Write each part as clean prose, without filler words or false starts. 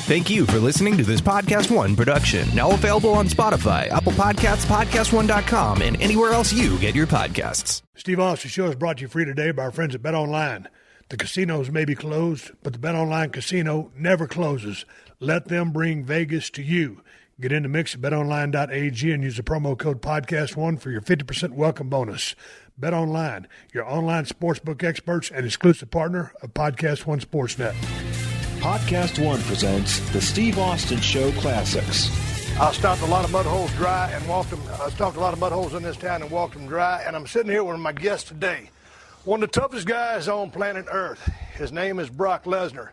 Thank you for listening to this PodcastOne production. Now available on Spotify, Apple Podcasts, PodcastOne.com, and anywhere else you get your podcasts. Steve Austin Show is brought to you free today by our friends at BetOnline. The casinos may be closed, but the BetOnline casino never closes. Let them bring Vegas to you. Get in the mix at betonline.ag and use the promo code PodcastOne for your 50% welcome bonus. BetOnline, your online sportsbook experts and exclusive partner of PodcastOne Sportsnet. PodcastOne presents the Steve Austin Show Classics. I stopped a lot of mud holes dry and walked them. I stopped a lot of mud holes in this town and walked them dry. And I'm sitting here with my guest today, one of the toughest guys on planet Earth. His name is Brock Lesnar.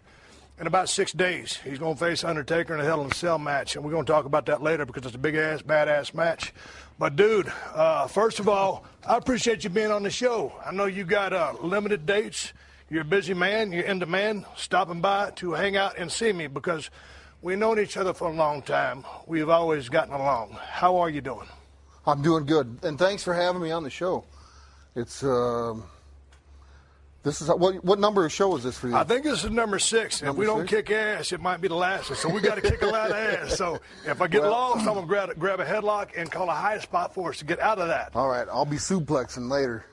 In about 6 days, he's going to face Undertaker in a Hell in a Cell match, and we're going to talk about that later because it's a big-ass, badass match. But, dude, first of all, I appreciate you being on the show. I know you got limited dates. You're a busy man. You're in demand, stopping by to hang out and see me because we've known each other for a long time. We've always gotten along. How are you doing? I'm doing good, and thanks for having me on the show. It's this is what number of show is this for you? I think this is number 6. If we don't kick ass, it might be the last one. So we got to kick a lot of ass. So if I get lost, I'm gonna grab a headlock and call a high spot for us to get out of that. All right, I'll be suplexing later.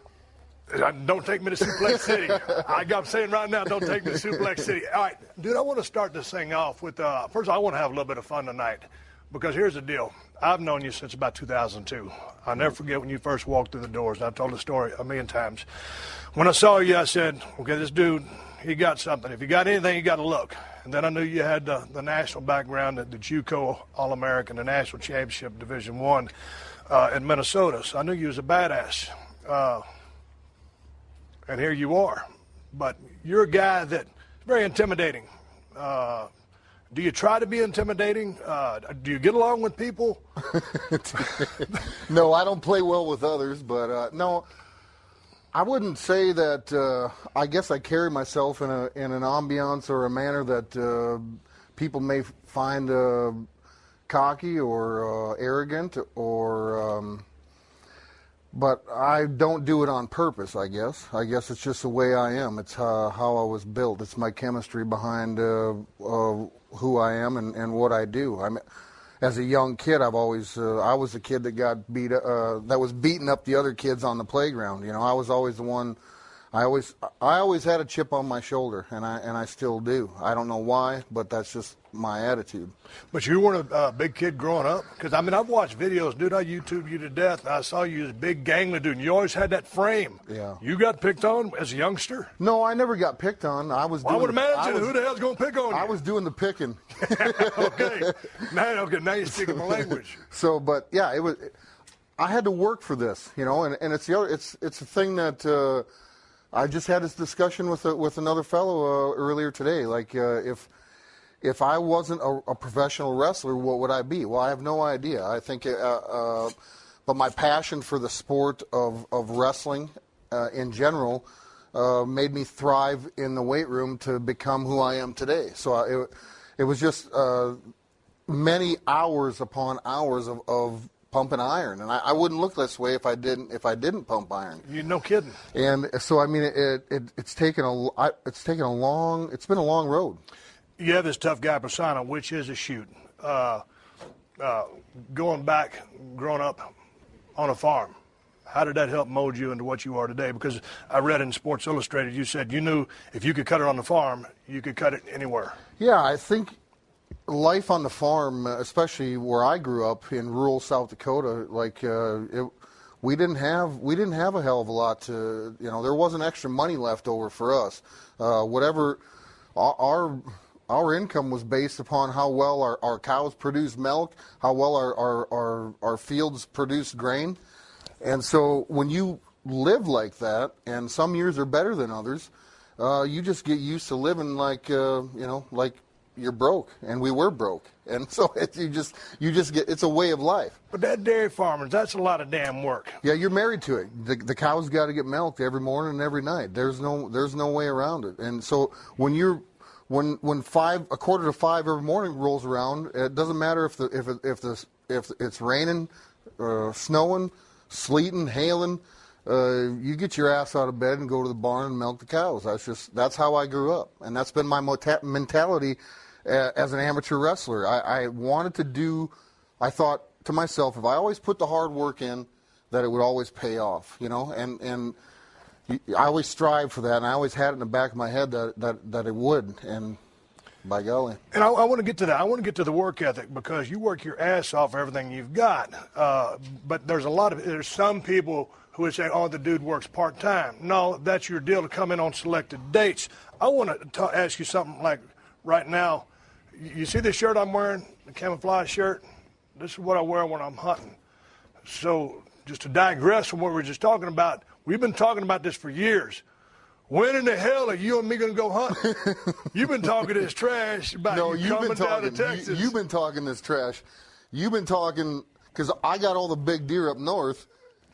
Don't take me to Suplex City. I'm saying right now, don't take me to Suplex City. All right, dude, I want to start this thing off with, first, I want to have a little bit of fun tonight because here's the deal. I've known you since about 2002. I'll never forget when you first walked through the doors, and I've told the story a million times. When I saw you, I said, okay, this dude, he got something. If you got anything, you got to look. And then I knew you had the national background, the JUCO All-American, the National Championship Division I in Minnesota. So I knew you was a badass. And here you are. But you're a guy that's very intimidating. Do you try to be intimidating? Do you get along with people? No, I don't play well with others, but no, I wouldn't say that. I guess I carry myself in an ambiance or a manner that people may find cocky or arrogant or. But I don't do it on purpose, I guess. I guess it's just the way I am. It's how I was built. It's my chemistry behind who I am and what I do. As a young kid, I was the kid that got that was beating up the other kids on the playground. You know, I was always the one. I always had a chip on my shoulder, and I still do. I don't know why, but that's just my attitude. But you weren't a big kid growing up? Because, I mean, I've watched videos, dude, I YouTube you to death. I saw you as a big gangly dude, and you always had that frame. Yeah. You got picked on as a youngster? No, I never got picked on. I would imagine. Who the hell's going to pick on you? I was doing the picking. Okay. Now you're speaking my language. So, but, yeah, it was. I had to work for this, you know, and it's a thing that I just had this discussion with another fellow earlier today. Like, if I wasn't a professional wrestler, what would I be? Well, I have no idea. I think, but my passion for the sport of wrestling in general made me thrive in the weight room to become who I am today. So it was just many hours upon hours of pumping iron, and I wouldn't look this way if I didn't pump iron. You're no kidding. And so I mean, it's been a long road. You have this tough guy persona, which is a shoot. Growing up on a farm, how did that help mold you into what you are today? Because I read in Sports Illustrated, you said you knew if you could cut it on the farm, you could cut it anywhere. Yeah, I think life on the farm, especially where I grew up in rural South Dakota, like we didn't have a hell of a lot to, you know, there wasn't extra money left over for us. Whatever our income was based upon how well our cows produced milk, how well our fields produced grain. And so when you live like that, and some years are better than others, you just get used to living like, like you're broke, and we were broke. And so you just get, it's a way of life. But that dairy farmers, that's a lot of damn work. Yeah, you're married to it. The cows got to get milked every morning and every night. There's no way around it. And so when a quarter to 5 every morning rolls around, it doesn't matter if it's raining, snowing, sleeting, hailing. You get your ass out of bed and go to the barn and milk the cows. That's how I grew up, and that's been my mentality as an amateur wrestler. I wanted to do, I thought to myself, if I always put the hard work in, that it would always pay off, you know, and I always strive for that, and I always had it in the back of my head that it would, and by golly. And I want to get to that. I want to get to the work ethic, because you work your ass off for everything you've got. But there's some people who would say, oh, the dude works part-time. No, that's your deal to come in on selected dates. I want to ask you something like right now. You see this shirt I'm wearing, the camouflage shirt? This is what I wear when I'm hunting. So just to digress from what we were just talking about, we've been talking about this for years. When in the hell are you and me going to go hunting? You've been talking this trash about coming down to Texas. You've been talking this trash. You've been talking, because I got all the big deer up north.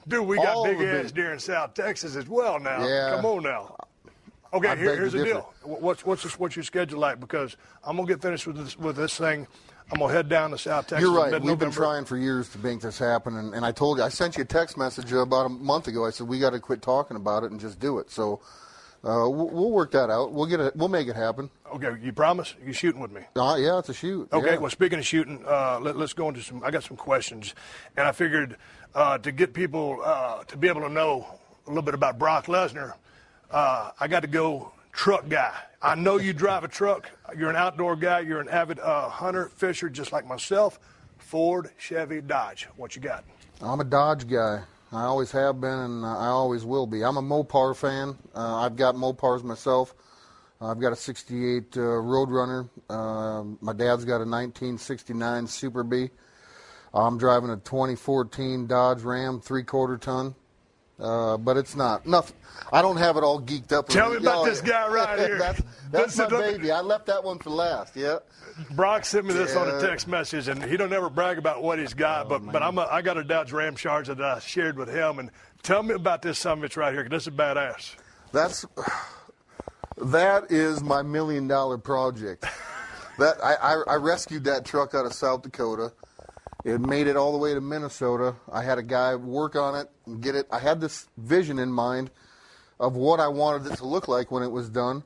Dude, we got big-ass deer in South Texas as well now. Yeah. Come on now. Okay, here's the deal. What's your schedule like? Because I'm going to get finished with this thing. I'm going to head down to South Texas. You're right. We've been trying for years to make this happen. And I told you, I sent you a text message about a month ago. I said, we got to quit talking about it and just do it. So we'll work that out. We'll make it happen. Okay, you promise? You shooting with me? Yeah, it's a shoot. Okay, yeah. Well, speaking of shooting, let's go into I got some questions. And I figured to get people to be able to know a little bit about Brock Lesnar, I got to go truck guy. I know you drive a truck. You're an outdoor guy. You're an avid hunter, fisher, just like myself. Ford, Chevy, Dodge. What you got? I'm a Dodge guy. I always have been, and I always will be. I'm a Mopar fan. I've got Mopars myself. I've got a 68 Roadrunner. My dad's got a 1969 Super B. I'm driving a 2014 Dodge Ram 3/4 ton. But it's nothing. I don't have it all geeked up. Tell me about this guy right here. that's my baby. I left that one for last. Yeah. Brock sent me this on a text message, and he don't ever brag about what he's got. But I got a Dodge Ram Charger that I shared with him. And tell me about this summit right here, because this is badass. That is my $1 million project. I rescued that truck out of South Dakota. It made it all the way to Minnesota. I had a guy work on it and get it. I had this vision in mind of what I wanted it to look like when it was done.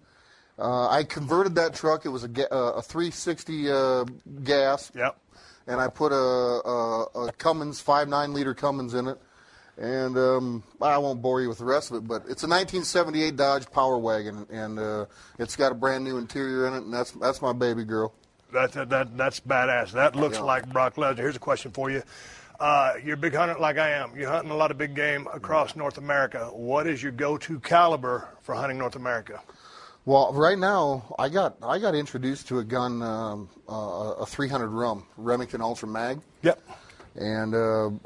I converted that truck. It was a 360 gas. Yep. And I put a Cummins, 5.9-liter Cummins in it. And I won't bore you with the rest of it, but it's a 1978 Dodge Power Wagon, and it's got a brand new interior in it, and that's my baby girl. That's badass. That looks like Brock Lesnar. Here's a question for you. You're a big hunter like I am. You're hunting a lot of big game across North America. What is your go-to caliber for hunting North America? Well, right now, I got introduced to a gun, a 300 Remington Ultra Mag. Yep. And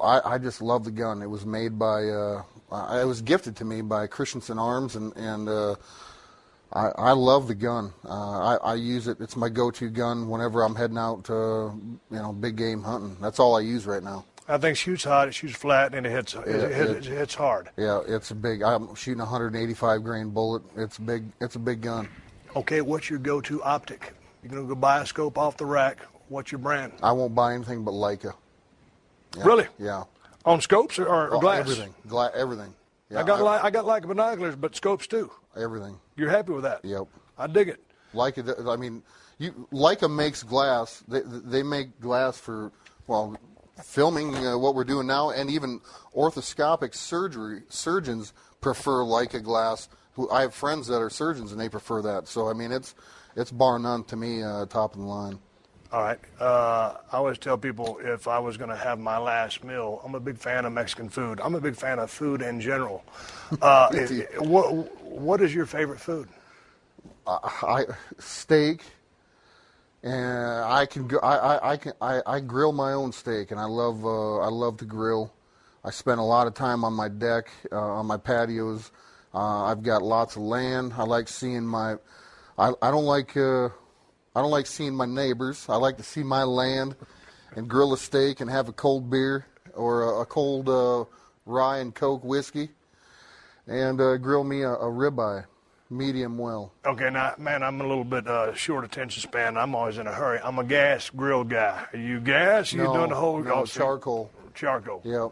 I just love the gun. It was made by, it was gifted to me by Christensen Arms, and I love the gun. I use it. It's my go-to gun whenever I'm heading out to, big game hunting. That's all I use right now. I think it shoots hot, it shoots flat, and it hits hard. Yeah, I'm shooting a 185 grain bullet. It's big. It's a big gun. Okay, what's your go-to optic? You're going to go buy a scope off the rack. What's your brand? I won't buy anything but Leica. Yeah, really? Yeah. On scopes or glass? Everything. Everything. Yeah, I got Leica binoculars, but scopes too. Everything. You're happy with that? Yep. I dig it. Leica. I mean, Leica makes glass. They make glass for filming what we're doing now, and even orthoscopic surgeons prefer Leica glass. I have friends that are surgeons, and they prefer that. So I mean, it's bar none to me, top of the line. All right. I always tell people if I was going to have my last meal, I'm a big fan of Mexican food. I'm a big fan of food in general. What is your favorite food? Steak. And I grill my own steak, and I love to grill. I spend a lot of time on my deck, on my patios. I've got lots of land. I like seeing I don't like seeing my neighbors. I like to see my land and grill a steak and have a cold beer or a cold rye and Coke whiskey, and grill me a ribeye, medium well. Okay, now, man, I'm a little bit short attention span. I'm always in a hurry. I'm a gas grill guy. Are you gas? No, you doing the whole? No, charcoal. Charcoal. Yep.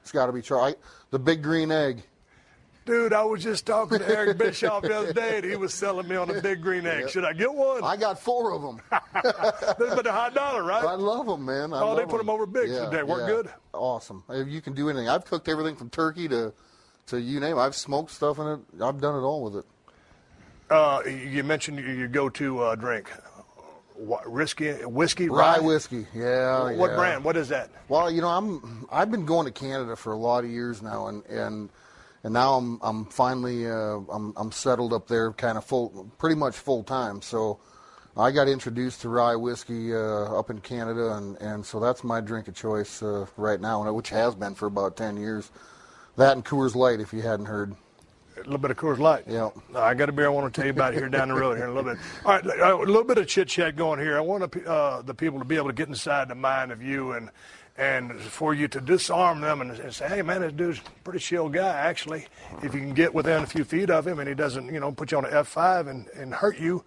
It's got to be charcoal. The big green egg. Dude, I was just talking to Eric Bischoff the other day, and he was selling me on a big green egg. Should I get one? I got 4 of them. But they're high dollar, right? I love them, man. They put them over big. Yeah, So they work good? Awesome. You can do anything. I've cooked everything from turkey to you name it. I've smoked stuff in it. I've done it all with it. You mentioned your go-to drink. Whiskey? Rye whiskey, yeah. What brand? What is that? Well, I've been going to Canada for a lot of years now, and now I'm finally I'm settled up there, kind of pretty much full time. So I got introduced to rye whiskey up in Canada, and so that's my drink of choice right now, which has been for about 10 years. That and Coors Light, if you hadn't heard. A little bit of Coors Light. Yeah. I got a beer I want to tell you about here down the road here in a little bit. All right, a little bit of chit-chat going here. I want the people to be able to get inside the mind of you and for you to disarm them and say, hey, man, this dude's a pretty chill guy, actually. If you can get within a few feet of him and he doesn't, put you on an F5 and hurt you.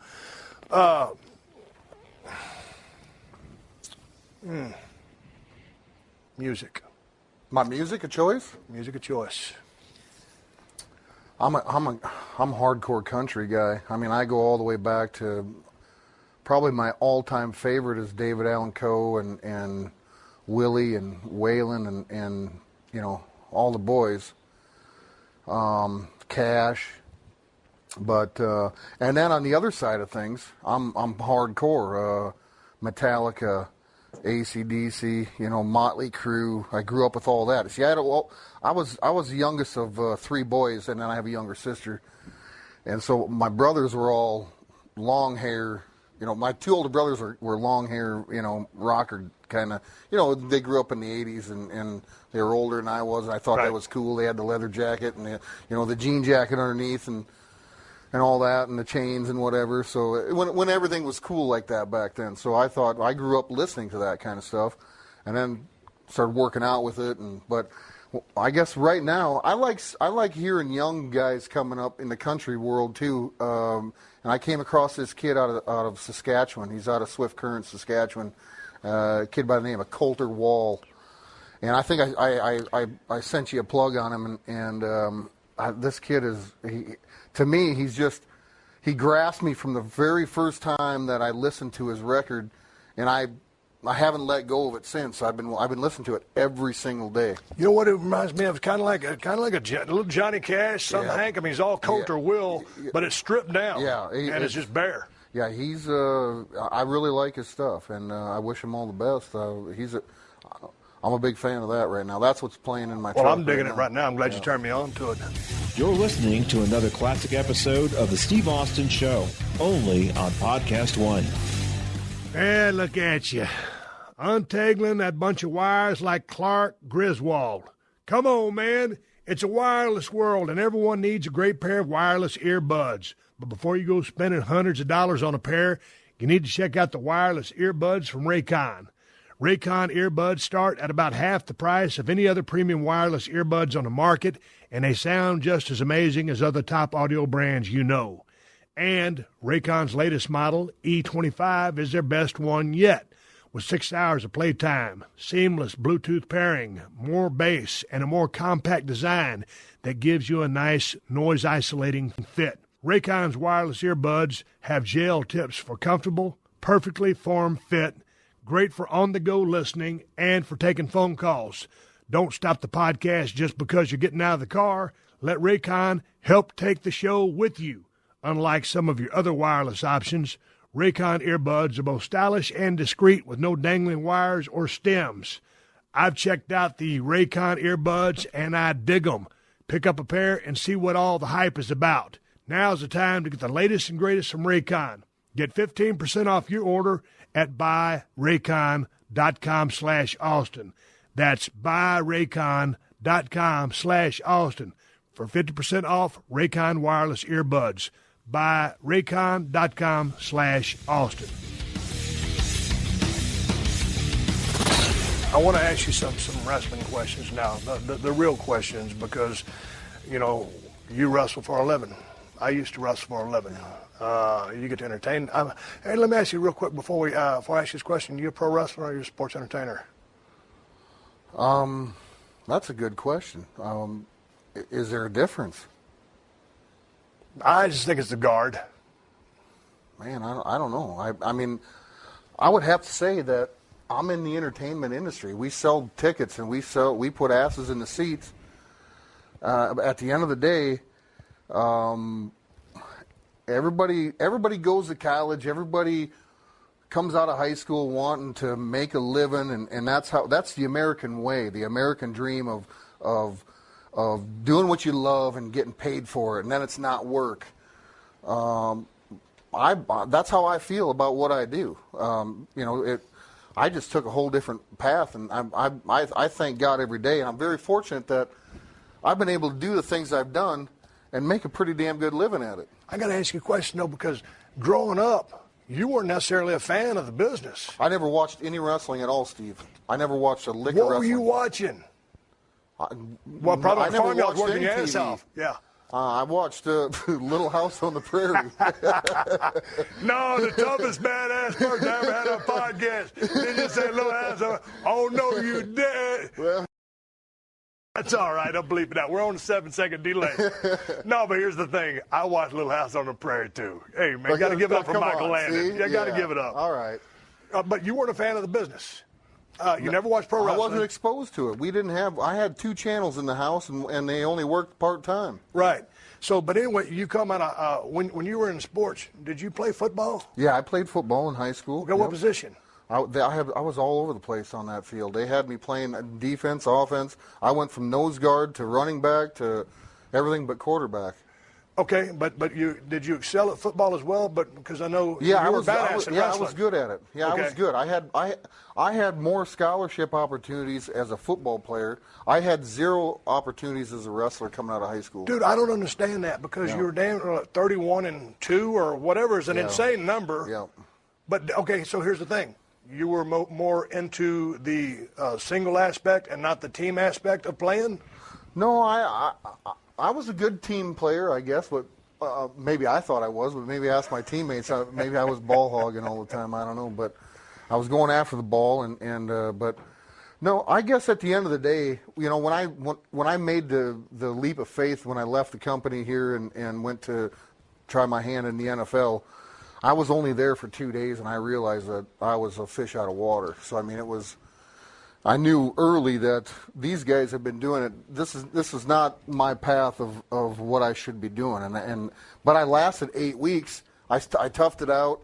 Music. My music of choice? Music of choice. I'm a hardcore country guy. I mean, I go all the way back to probably my all-time favorite is David Allan Coe and Willie and Waylon and all the boys. Cash. But and then on the other side of things, I'm hardcore. Metallica, AC/DC, Motley Crue. I grew up with all that. See, I was the youngest of 3 boys, and then I have a younger sister, and so my brothers were all long hair. My 2 older brothers were long hair, rocker kind of. They grew up in the '80s, and they were older than I was, and I thought that was cool. They had the leather jacket and the jean jacket underneath and all that, and the chains and whatever. So when everything was cool like that back then. So I thought, I grew up listening to that kind of stuff, and then started working out with it. But I guess right now I like hearing young guys coming up in the country world too. And I came across this kid out of Saskatchewan. He's out of Swift Current, Saskatchewan. A kid by the name of Coulter Wall. And I think I sent you a plug on him. And this kid is, to me, he grasped me from the very first time that I listened to his record, and I haven't let go of it since. I've been listening to it every single day. You know what it reminds me of? Kind of like a little Johnny Cash, some Hank. I mean, he's all Coulter Will, but it's stripped down. Yeah, and it's just bare. Yeah, he's. I really like his stuff, and I wish him all the best. I'm a big fan of that right now. That's what's playing in my truck. Well, I'm digging it right now. I'm glad you turned me on to it. You're listening to another classic episode of The Steve Austin Show, only on PodcastOne. And look at you, untangling that bunch of wires like Clark Griswold. Come on, man. It's a wireless world, and everyone needs a great pair of wireless earbuds. But before you go spending hundreds of dollars on a pair, you need to check out the wireless earbuds from Raycon. Raycon earbuds start at about half the price of any other premium wireless earbuds on the market, and they sound just as amazing as other top audio brands you know. And Raycon's latest model, E25, is their best one yet, with 6 hours of playtime, seamless Bluetooth pairing, more bass, and a more compact design that gives you a nice noise-isolating fit. Raycon's wireless earbuds have gel tips for comfortable, perfectly formed fit, great for on-the-go listening and for taking phone calls. Don't stop the podcast just because you're getting out of the car. Let Raycon help take the show with you. Unlike some of your other wireless options, Raycon earbuds are both stylish and discreet with no dangling wires or stems. I've checked out the Raycon earbuds and I dig them. Pick up a pair and see what all the hype is about. Now's the time to get the latest and greatest from Raycon. Get 15% off your order at buyraycon.com/Austin. That's buyraycon.com/Austin for 50% off Raycon wireless earbuds. Buyraycon.com/Austin. I want to ask you some wrestling questions now, the real questions, because, you wrestle for a living. I used to wrestle for a living. You get to entertain. Hey, let me ask you real quick before I ask you this question. You a pro wrestler or you a sports entertainer? That's a good question. Is there a difference? I just think it's the guard. Man, I don't know. I mean, I would have to say that I'm in the entertainment industry. We sell tickets and we put asses in the seats. At the end of the day, everybody goes to college. Everybody comes out of high school wanting to make a living, and that's the American way, the American dream of doing what you love and getting paid for it, and then it's not work. That's how I feel about what I do. I just took a whole different path, and I thank God every day, and I'm very fortunate that I've been able to do the things I've done and make a pretty damn good living at it. I got to ask you a question, though, because growing up, you weren't necessarily a fan of the business. I never watched any wrestling at all, Steve. I never watched a lick What of wrestling. were you watching? Well, probably on farm, y'all working your ass off. Yeah. I watched Little House on the Prairie. No, the toughest badass person I ever had on a podcast. Did you say Little House on? Oh, no, you did. Well, that's all right. I'll bleep it out. We're on a 7-second delay. No, but here's the thing. I watched Little House on the Prairie, too. Hey, man, got to give it up for Michael Landon. You got to give it up. All right. But you weren't a fan of the business. You never watched pro wrestling. I wasn't exposed to it. I had 2 channels in the house, and they only worked part-time. Right. So, but anyway, you come out of, when you were in sports, did you play football? Yeah, I played football in high school. Okay, what position? I was all over the place on that field. They had me playing defense, offense. I went from nose guard to running back to everything but quarterback. Okay, but did you excel at football as well? But because I know you were badass in wrestling. I was good at it. Yeah, okay. I was good. I had more scholarship opportunities as a football player. I had 0 opportunities as a wrestler coming out of high school. Dude, I don't understand that because you were damn 31-2 or whatever is an insane number. Yeah. But okay, so here's the thing. You were more into the single aspect and not the team aspect of playing? No, I was a good team player, I guess, but maybe I thought I was, but maybe ask my teammates. Maybe I was ball hogging all the time. I don't know, but I was going after the ball, but no, I guess at the end of the day, when I made the leap of faith when I left the company here and went to try my hand in the NFL, I was only there for 2 days, and I realized that I was a fish out of water. So I mean, I knew early that these guys have been doing it. This is not my path of what I should be doing. But I lasted 8 weeks. I toughed it out.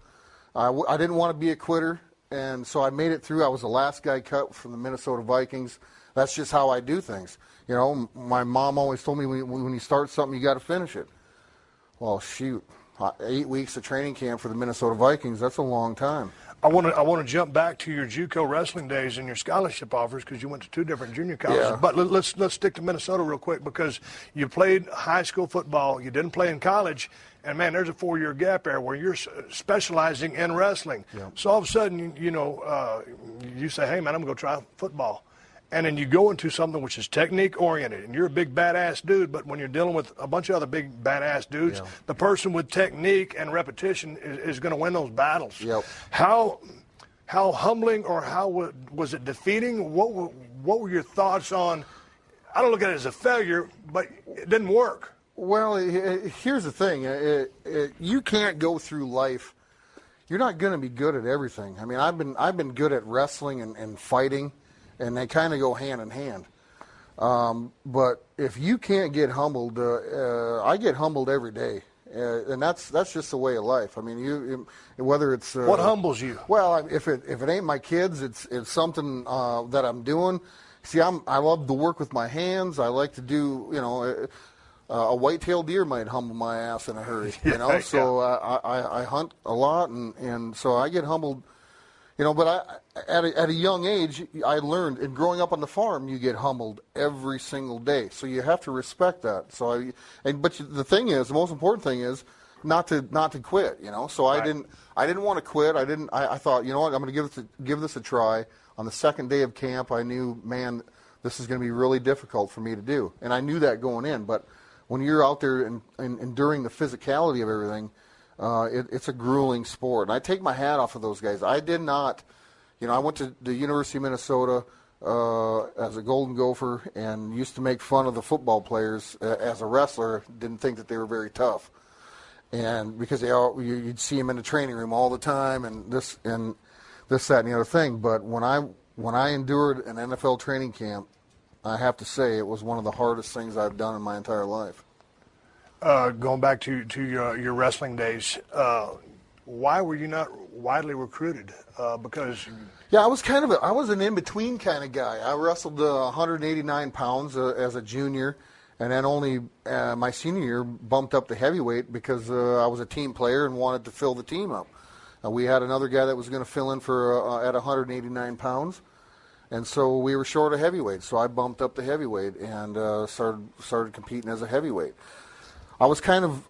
I didn't want to be a quitter, and so I made it through. I was the last guy cut from the Minnesota Vikings. That's just how I do things. My mom always told me when you start something, you got to finish it. Well, shoot, 8 weeks of training camp for the Minnesota Vikings. That's a long time. I want to jump back to your JUCO wrestling days and your scholarship offers because you went to 2 different junior colleges. Yeah. But let's stick to Minnesota real quick because you played high school football, you didn't play in college, and man, there's a 4-year gap there where you're specializing in wrestling. Yeah. So all of a sudden, you say, hey man, I'm gonna go try football. And then you go into something which is technique-oriented, and you're a big badass dude, but when you're dealing with a bunch of other big badass dudes, the person with technique and repetition is going to win those battles. Yep. How humbling or how was it defeating? What were your thoughts on, I don't look at it as a failure, but it didn't work. Well, here's the thing. You can't go through life. You're not going to be good at everything. I mean, I've been good at wrestling and fighting, and they kind of go hand in hand. But if you can't get humbled, I get humbled every day, and that's just the way of life. I mean, whether it's what humbles you? Well, if it ain't my kids, it's something that I'm doing. See, I love to work with my hands. I like to do, a white-tailed deer might humble my ass in a hurry, So I hunt a lot, and so I get humbled. But at a young age, I learned, and growing up on the farm, you get humbled every single day. So you have to respect that. But the thing is, the most important thing is not to quit. So I didn't want to quit. I thought, you know what, I'm going to give this a try. On the second day of camp, I knew, man, this is going to be really difficult for me to do, and I knew that going in. But when you're out there and enduring the physicality of everything. It's a grueling sport. And I take my hat off of those guys. I did not, I went to the University of Minnesota as a Golden Gopher and used to make fun of the football players as a wrestler. Didn't think that they were very tough. and because you'd see him in the training room all the time, and this, that, and the other thing. But when I endured an NFL training camp, I have to say it was one of the hardest things I've done in my entire life. Going back to your wrestling days, why were you not widely recruited? Because yeah, I was an in-between kind of guy. I wrestled 189 pounds as a junior, and then only my senior year bumped up to heavyweight because I was a team player and wanted to fill the team up. We had another guy that was going to fill in for at 189 pounds, and so we were short of heavyweight. So I bumped up to heavyweight and started competing as a heavyweight. I wasn't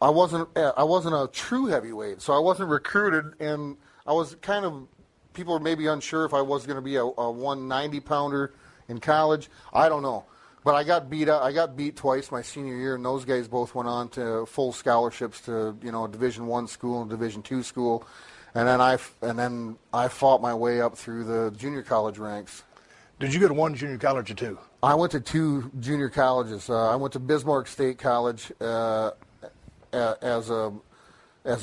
a true heavyweight, so I wasn't recruited, and I was kind of, people were maybe unsure if I was going to be a 190 pounder in college. I don't know, but I got beat twice my senior year, and those guys both went on to full scholarships to a Division I school and Division II school, and then I fought my way up through the junior college ranks. Did you go to one junior college or two? I went to two junior colleges. I went to Bismarck State College as a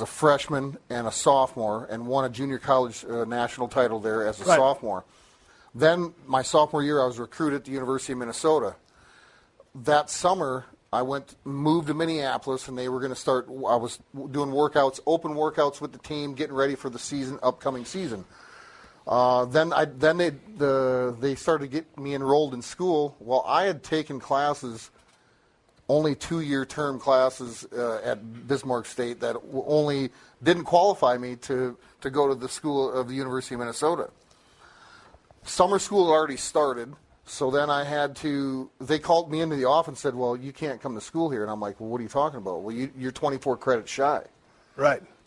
freshman and a sophomore, and won a junior college national title there as a sophomore. Then my sophomore year, I was recruited at the University of Minnesota. That summer, I moved to Minneapolis, and they were going to start. I was doing open workouts with the team, getting ready for the upcoming season. Then they started to get me enrolled in school. Well, I had taken classes, only 2-year term classes at Bismarck State that only didn't qualify me to go to the school of the University of Minnesota. Summer school had already started, so then they called me into the office and said, well, you can't come to school here. And I'm like, well, what are you talking about? Well, you're 24 credits shy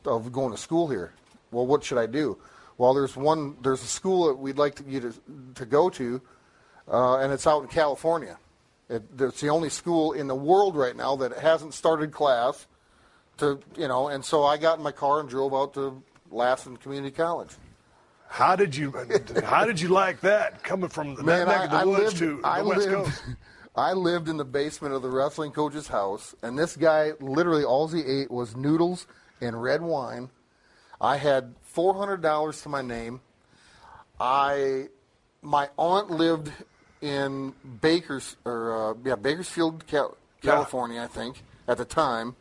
of going to school here. Well, what should I do? Well, there's a school that we'd like you to go to, and it's out in California. It's the only school in the world right now that hasn't started class, and so I got in my car and drove out to Lassen Community College. How did you like that, coming from that neck of the woods to the West Coast? I lived in the basement of the wrestling coach's house, and this guy, literally all he ate was noodles and red wine. I had $400 to my name. My aunt lived in Bakersfield, California, I think, at the time,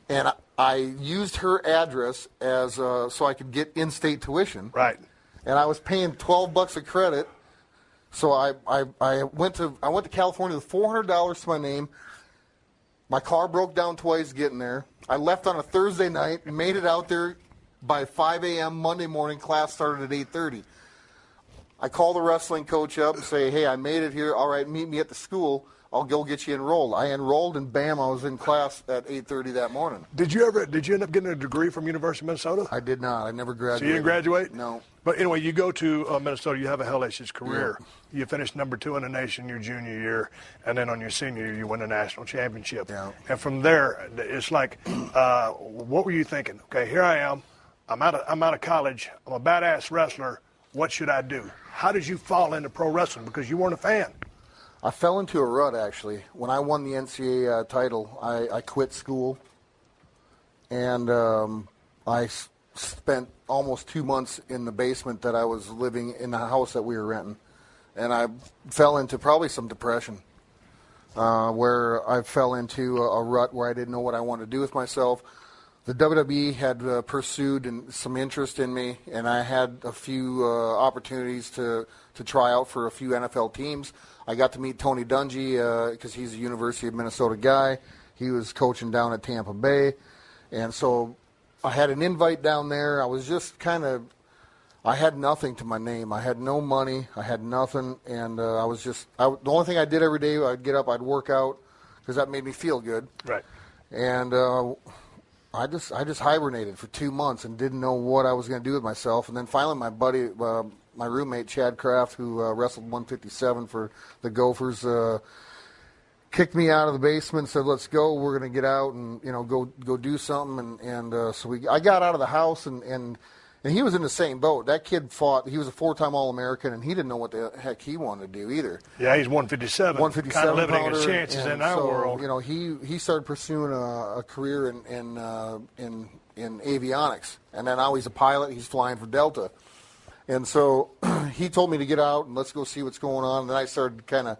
and I used her address as so I could get in-state tuition. Right. And I was paying $12 a credit, so I went to California with $400 to my name. My car broke down twice getting there. I left on a Thursday night and made it out there by 5 a.m. Monday morning. Class started at 8:30. I call the wrestling coach up and say, hey, I made it here. All right, meet me at the school. I'll go get you enrolled. I enrolled, and bam, I was in class at 8:30 that morning. Did you end up getting a degree from University of Minnesota? I did not. I never graduated. So you didn't graduate? No. But anyway, you go to Minnesota. You have a hellacious career. Yeah. You finished number 2 in the nation your junior year, and then on your senior year, you win a national championship. Yeah. And from there, it's like, what were you thinking? Okay, here I am. I'm out of college. I'm a badass wrestler. What should I do? How did you fall into pro wrestling? Because you weren't a fan. I fell into a rut, actually. When I won the NCAA title, I quit school, and I spent almost 2 months in the basement that I was living in the house that we were renting. And I fell into probably some depression, where I fell into a rut where I didn't know what I wanted to do with myself. The WWE had pursued some interest in me, and I had a few opportunities to try out for a few NFL teams. I got to meet Tony Dungy because he's a University of Minnesota guy. He was coaching down at Tampa Bay. And so I had an invite down there. I was just I had nothing to my name. I had no money. I had nothing. And the only thing I did every day, I'd get up, I'd work out because that made me feel good. Right. And I just hibernated for 2 months and didn't know what I was going to do with myself. And then finally my buddy, my roommate, Chad Kraft, who wrestled 157 for the Gophers, kicked me out of the basement and said, let's go. We're going to get out and go do something. And so I got out of the house and And he was in the same boat. That kid fought. He was a 4-time All-American, and he didn't know what the heck he wanted to do either. Yeah, he's 157. 157 kind of limiting pounder, his chances in our world. You know, he started pursuing a career in avionics, and then now he's a pilot. He's flying for Delta, and so he told me to get out and let's go see what's going on. And then I started kind of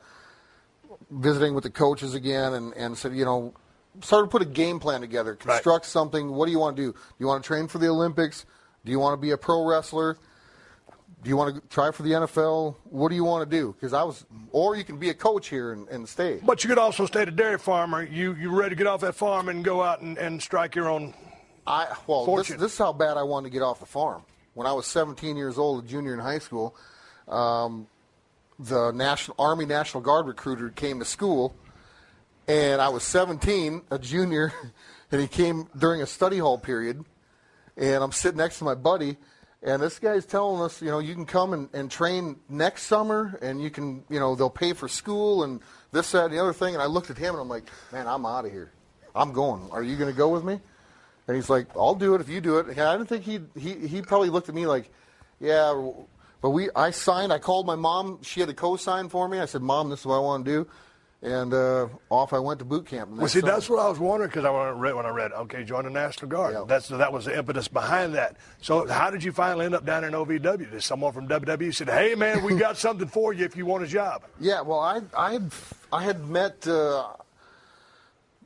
visiting with the coaches again, and said, you know, started to put a game plan together, construct something. What do you want to do? Do you want to train for the Olympics? Do you want to be a pro wrestler? Do you want to try for the NFL? What do you want to do? Because or you can be a coach here and stay. But you could also stay a dairy farmer. You ready to get off that farm and go out and strike your own fortune? This is how bad I wanted to get off the farm. When I was 17 years old, a junior in high school, the Army National Guard recruiter came to school, and I was 17, a junior, and he came during a study hall period. And I'm sitting next to my buddy, and this guy's telling us, you know, you can come and train next summer, and you can, you know, they'll pay for school and this, that, and the other thing. And I looked at him, and I'm like, man, I'm out of here. I'm going. Are you going to go with me? And he's like, I'll do it if you do it. And I didn't think he probably looked at me like, yeah, but I signed. I called my mom. She had a co-sign for me. I said, Mom, this is what I want to do. And off I went to boot camp. Well, see, that's what I was wondering, because when I read, okay, join the National Guard. Yeah. That was the impetus behind that. So how did you finally end up down in OVW? Did someone from WWE said, hey, man, we got something for you if you want a job? Yeah, well, I had met,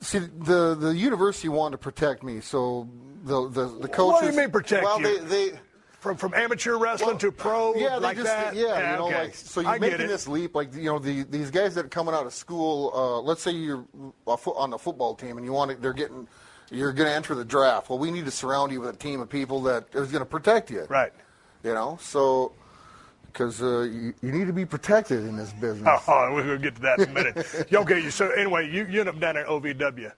see, the university wanted to protect me, so the coaches. What do you mean protect you? Well, they From amateur wrestling to pro, like that? Yeah, you know, okay. like, so you're making this leap, like, you know, these guys that are coming out of school, let's say you're on the football team and you're going to enter the draft. Well, we need to surround you with a team of people that is going to protect you. Right. You know, so, because you need to be protected in this business. Oh, we're going to get to that in a minute. Okay, so anyway, you end up down there at OVW,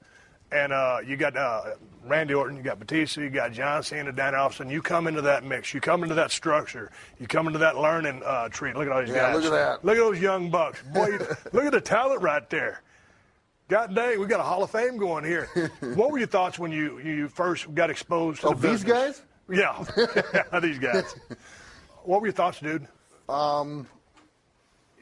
and you got Randy Orton, you got Batista, you got John Cena down there. All of a sudden, you come into that mix. You come into that structure. You come into that learning tree. Look at all these guys. Look at that. Look at those young bucks. Boy, look at the talent right there. God dang, we got a Hall of Fame going here. What were your thoughts when you first got exposed to the business? These guys? Yeah, these guys. What were your thoughts, dude?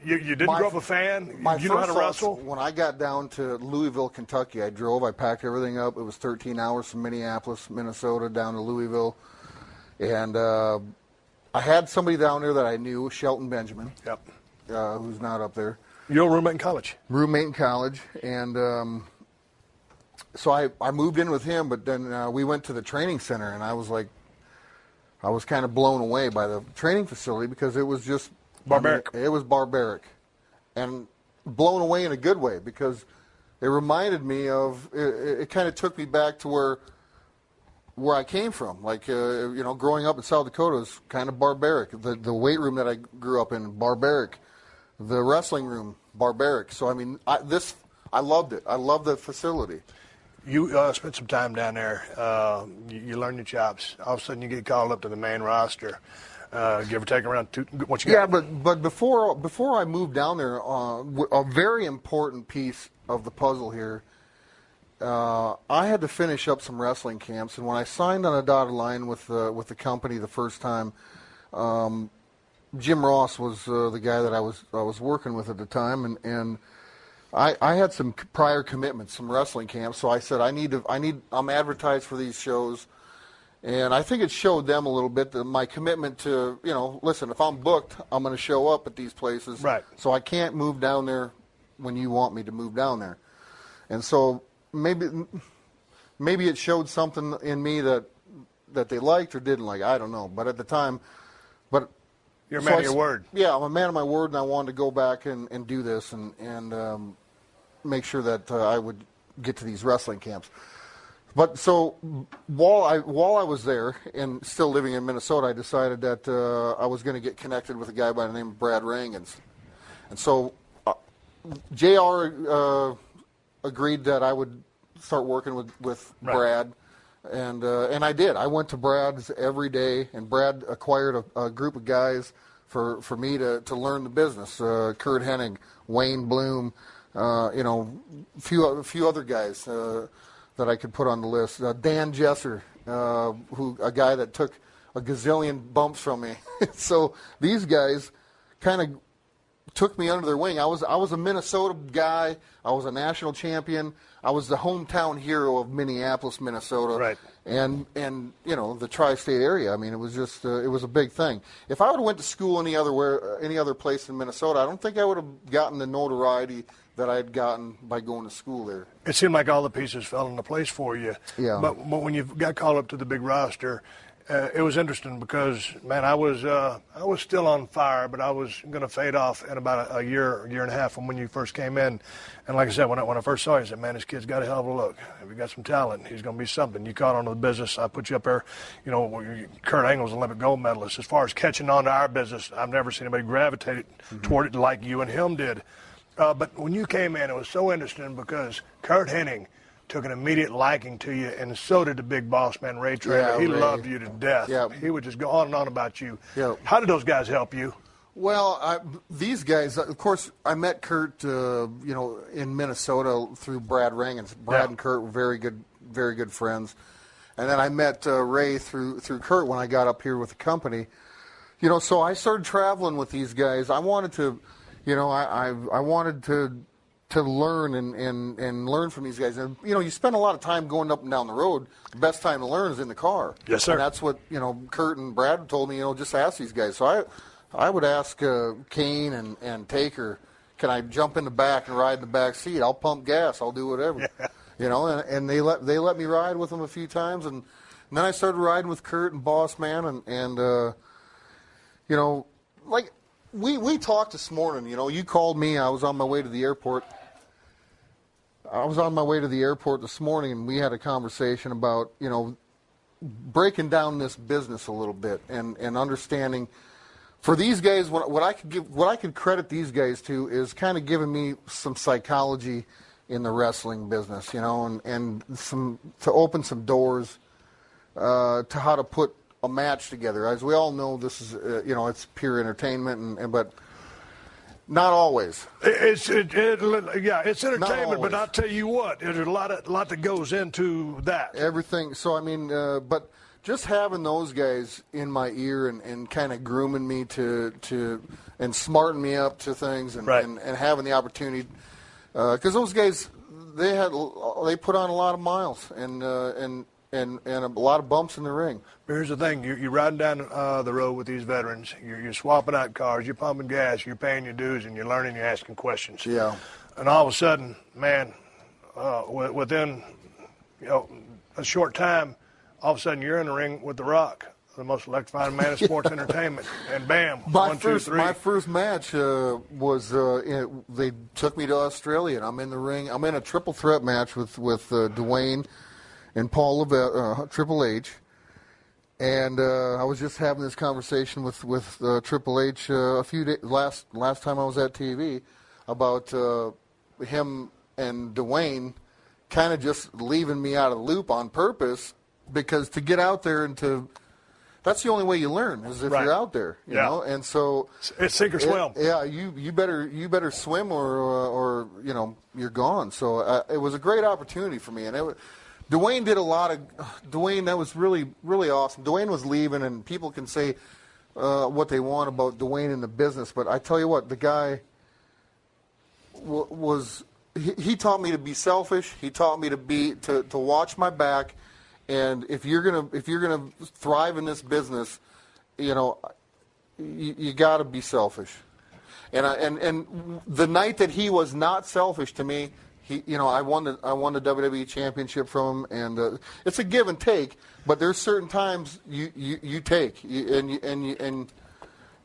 You didn't grow up a fan? You know how to wrestle? When I got down to Louisville, Kentucky, I drove. I packed everything up. It was 13 hours from Minneapolis, Minnesota, down to Louisville. And I had somebody down there that I knew, Shelton Benjamin, who's not up there. Your roommate in college? Roommate in college. And so I moved in with him, but then we went to the training center, and I was kind of blown away by the training facility because it was just barbaric. It was barbaric, and blown away in a good way because it reminded me of. It kind of took me back to where I came from. Like you know, growing up in South Dakota is kind of barbaric. The weight room that I grew up in, barbaric. The wrestling room, barbaric. So I mean, I loved it. I loved the facility. You spent some time down there. You learn your chops. All of a sudden, you get called up to the main roster. You ever take around what you got? Yeah, but before I moved down there, a very important piece of the puzzle here, I had to finish up some wrestling camps, and when I signed on a dotted line with the company the first time, Jim Ross was the guy that I was working with at the time, and I had some prior commitments, some wrestling camps, so I said I'm advertised for these shows. And I think it showed them a little bit that my commitment to, you know, listen, if I'm booked, I'm going to show up at these places. Right. So I can't move down there when you want me to move down there. And so maybe it showed something in me that they liked or didn't like. I don't know. But at the time, you're a man of your word. Yeah, I'm a man of my word, and I wanted to go back and do this and make sure that I would get to these wrestling camps. But so while I was there and still living in Minnesota, I decided that I was going to get connected with a guy by the name of Brad Rangens. And so JR agreed that I would start working with Brad. And I did. I went to Brad's every day, and Brad acquired a group of guys for me to learn the business. Curt Hennig, Wayne Bloom, you know, a few other guys that I could put on the list. Dan Jesser, a guy that took a gazillion bumps from me. So these guys kind of took me under their wing. I was a Minnesota guy. I was a national champion. I was the hometown hero of Minneapolis, Minnesota. Right. And the tri-state area. I mean, it was just it was a big thing. If I would have went to school any other place in Minnesota, I don't think I would have gotten the notoriety that I had gotten by going to school there. It seemed like all the pieces fell into place for you. Yeah. But when you got called up to the big roster, it was interesting because, man, I was still on fire, but I was going to fade off in about a year and a half from when you first came in. And like I said, when I first saw you, I said, man, this kid's got a hell of a look. If he got some talent, he's going to be something. You caught on to the business. I put you up there. Curt Hennig was an Olympic gold medalist. As far as catching on to our business, I've never seen anybody gravitate toward it like you and him did. But when you came in, it was so interesting because Curt Hennig took an immediate liking to you, and so did the big boss man, Ray Traylor. Yeah, he Ray. loved you to death. Yeah. He would just go on and on about you. Yeah. How did those guys help you? Well, these guys, of course, I met Curt, in Minnesota through Brad Ring, and Brad and Curt were very good friends. And then I met Ray through Curt when I got up here with the company. So I started traveling with these guys. I wanted to, I wanted to learn and learn from these guys. And, you spend a lot of time going up and down the road. The best time to learn is in the car. Yes, sir. And that's what, Curt and Brad told me, just ask these guys. So I would ask Kane and Taker, can I jump in the back and ride in the back seat? I'll pump gas. I'll do whatever. Yeah. And they let me ride with them a few times. And then I started riding with Curt and Boss Man. And like we talked this morning. You called me. I was on my way to the airport. This morning, and we had a conversation about, breaking down this business a little bit and understanding. For these guys, what I could credit these guys to is kind of giving me some psychology in the wrestling business, and some to open some doors to how to put a match together. As we all know, this is it's pure entertainment, but not always. It's entertainment, but always. I'll tell you what, there's a lot that goes into that. Everything. So but just having those guys in my ear and kind of grooming me to and smarting me up to things and Right. and having the opportunity, because those guys they put on a lot of miles and a lot of bumps in the ring. But here's the thing, you're riding down the road with these veterans, you're swapping out cars, you're pumping gas, you're paying your dues, and you're learning, you're asking questions. Yeah. And all of a sudden, man, within a short time, all of a sudden you're in the ring with The Rock, the most electrifying man in sports entertainment, and bam, My 1, 2, 3. first match was they took me to Australia, and I'm in the ring. I'm in a triple threat match with Dwayne and Paul Triple H, and I was just having this conversation with Triple H a few days last time I was at TV about him and Dwayne kind of just leaving me out of the loop on purpose, because to get out there and that's the only way you learn is if Right. you're out there, you know. And so it's sink or swim. you better swim or you're gone. So it was a great opportunity for me, and Dwayne did a lot of Dwayne. That was really, really awesome. Dwayne was leaving, and people can say what they want about Dwayne in the business, but I tell you what, the guy was. He taught me to be selfish. He taught me to watch my back, and if you're gonna thrive in this business, you got to be selfish. And the night that he was not selfish to me, I won the WWE championship from him, and it's a give and take. But there's certain times you take, and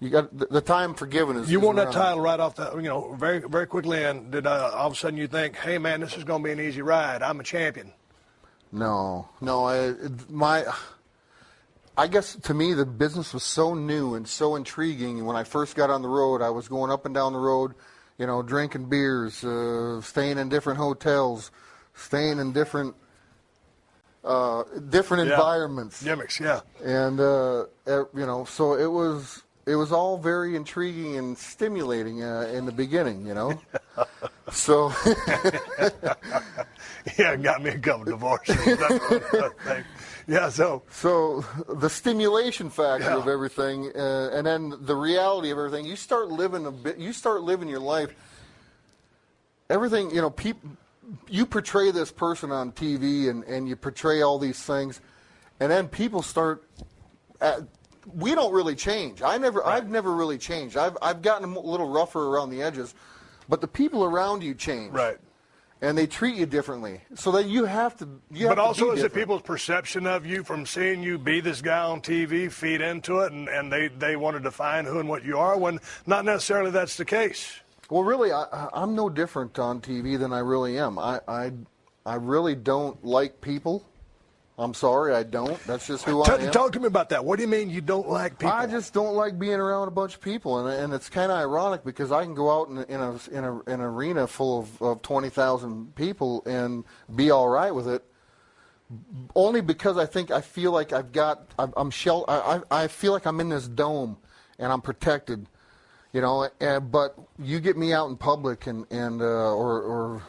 you got the time for giving is. You won that around. title right off the, very, very quickly, and did all of a sudden you think, hey man, this is going to be an easy ride. I'm a champion. No. I guess to me the business was so new and so intriguing. When I first got on the road, I was going up and down the road, drinking beers, staying in different hotels, staying in different environments. Gimmicks, yeah. And so it was all very intriguing and stimulating in the beginning, So Yeah, it got me a couple divorces. That's one thing. Yeah, so the stimulation factor of everything, and then the reality of everything. You start living your life. Everything, you portray this person on TV, and you portray all these things, and then people start. We don't really change. I've never really changed. I've gotten a little rougher around the edges, but the people around you change. Right. And they treat you differently, so that you have to. But also, is it people's perception of you from seeing you be this guy on TV, feed into it, and they want to define who and what you are, when not necessarily that's the case? Well, really, I'm no different on TV than I really am. I really don't like people. I'm sorry, I don't. That's just who I am. Talk to me about that. What do you mean you don't like people? I just don't like being around a bunch of people, and it's kind of ironic because I can go out in an arena full of 20,000 people and be all right with it, only because I feel like I feel like I'm in this dome and I'm protected, but you get me out in public or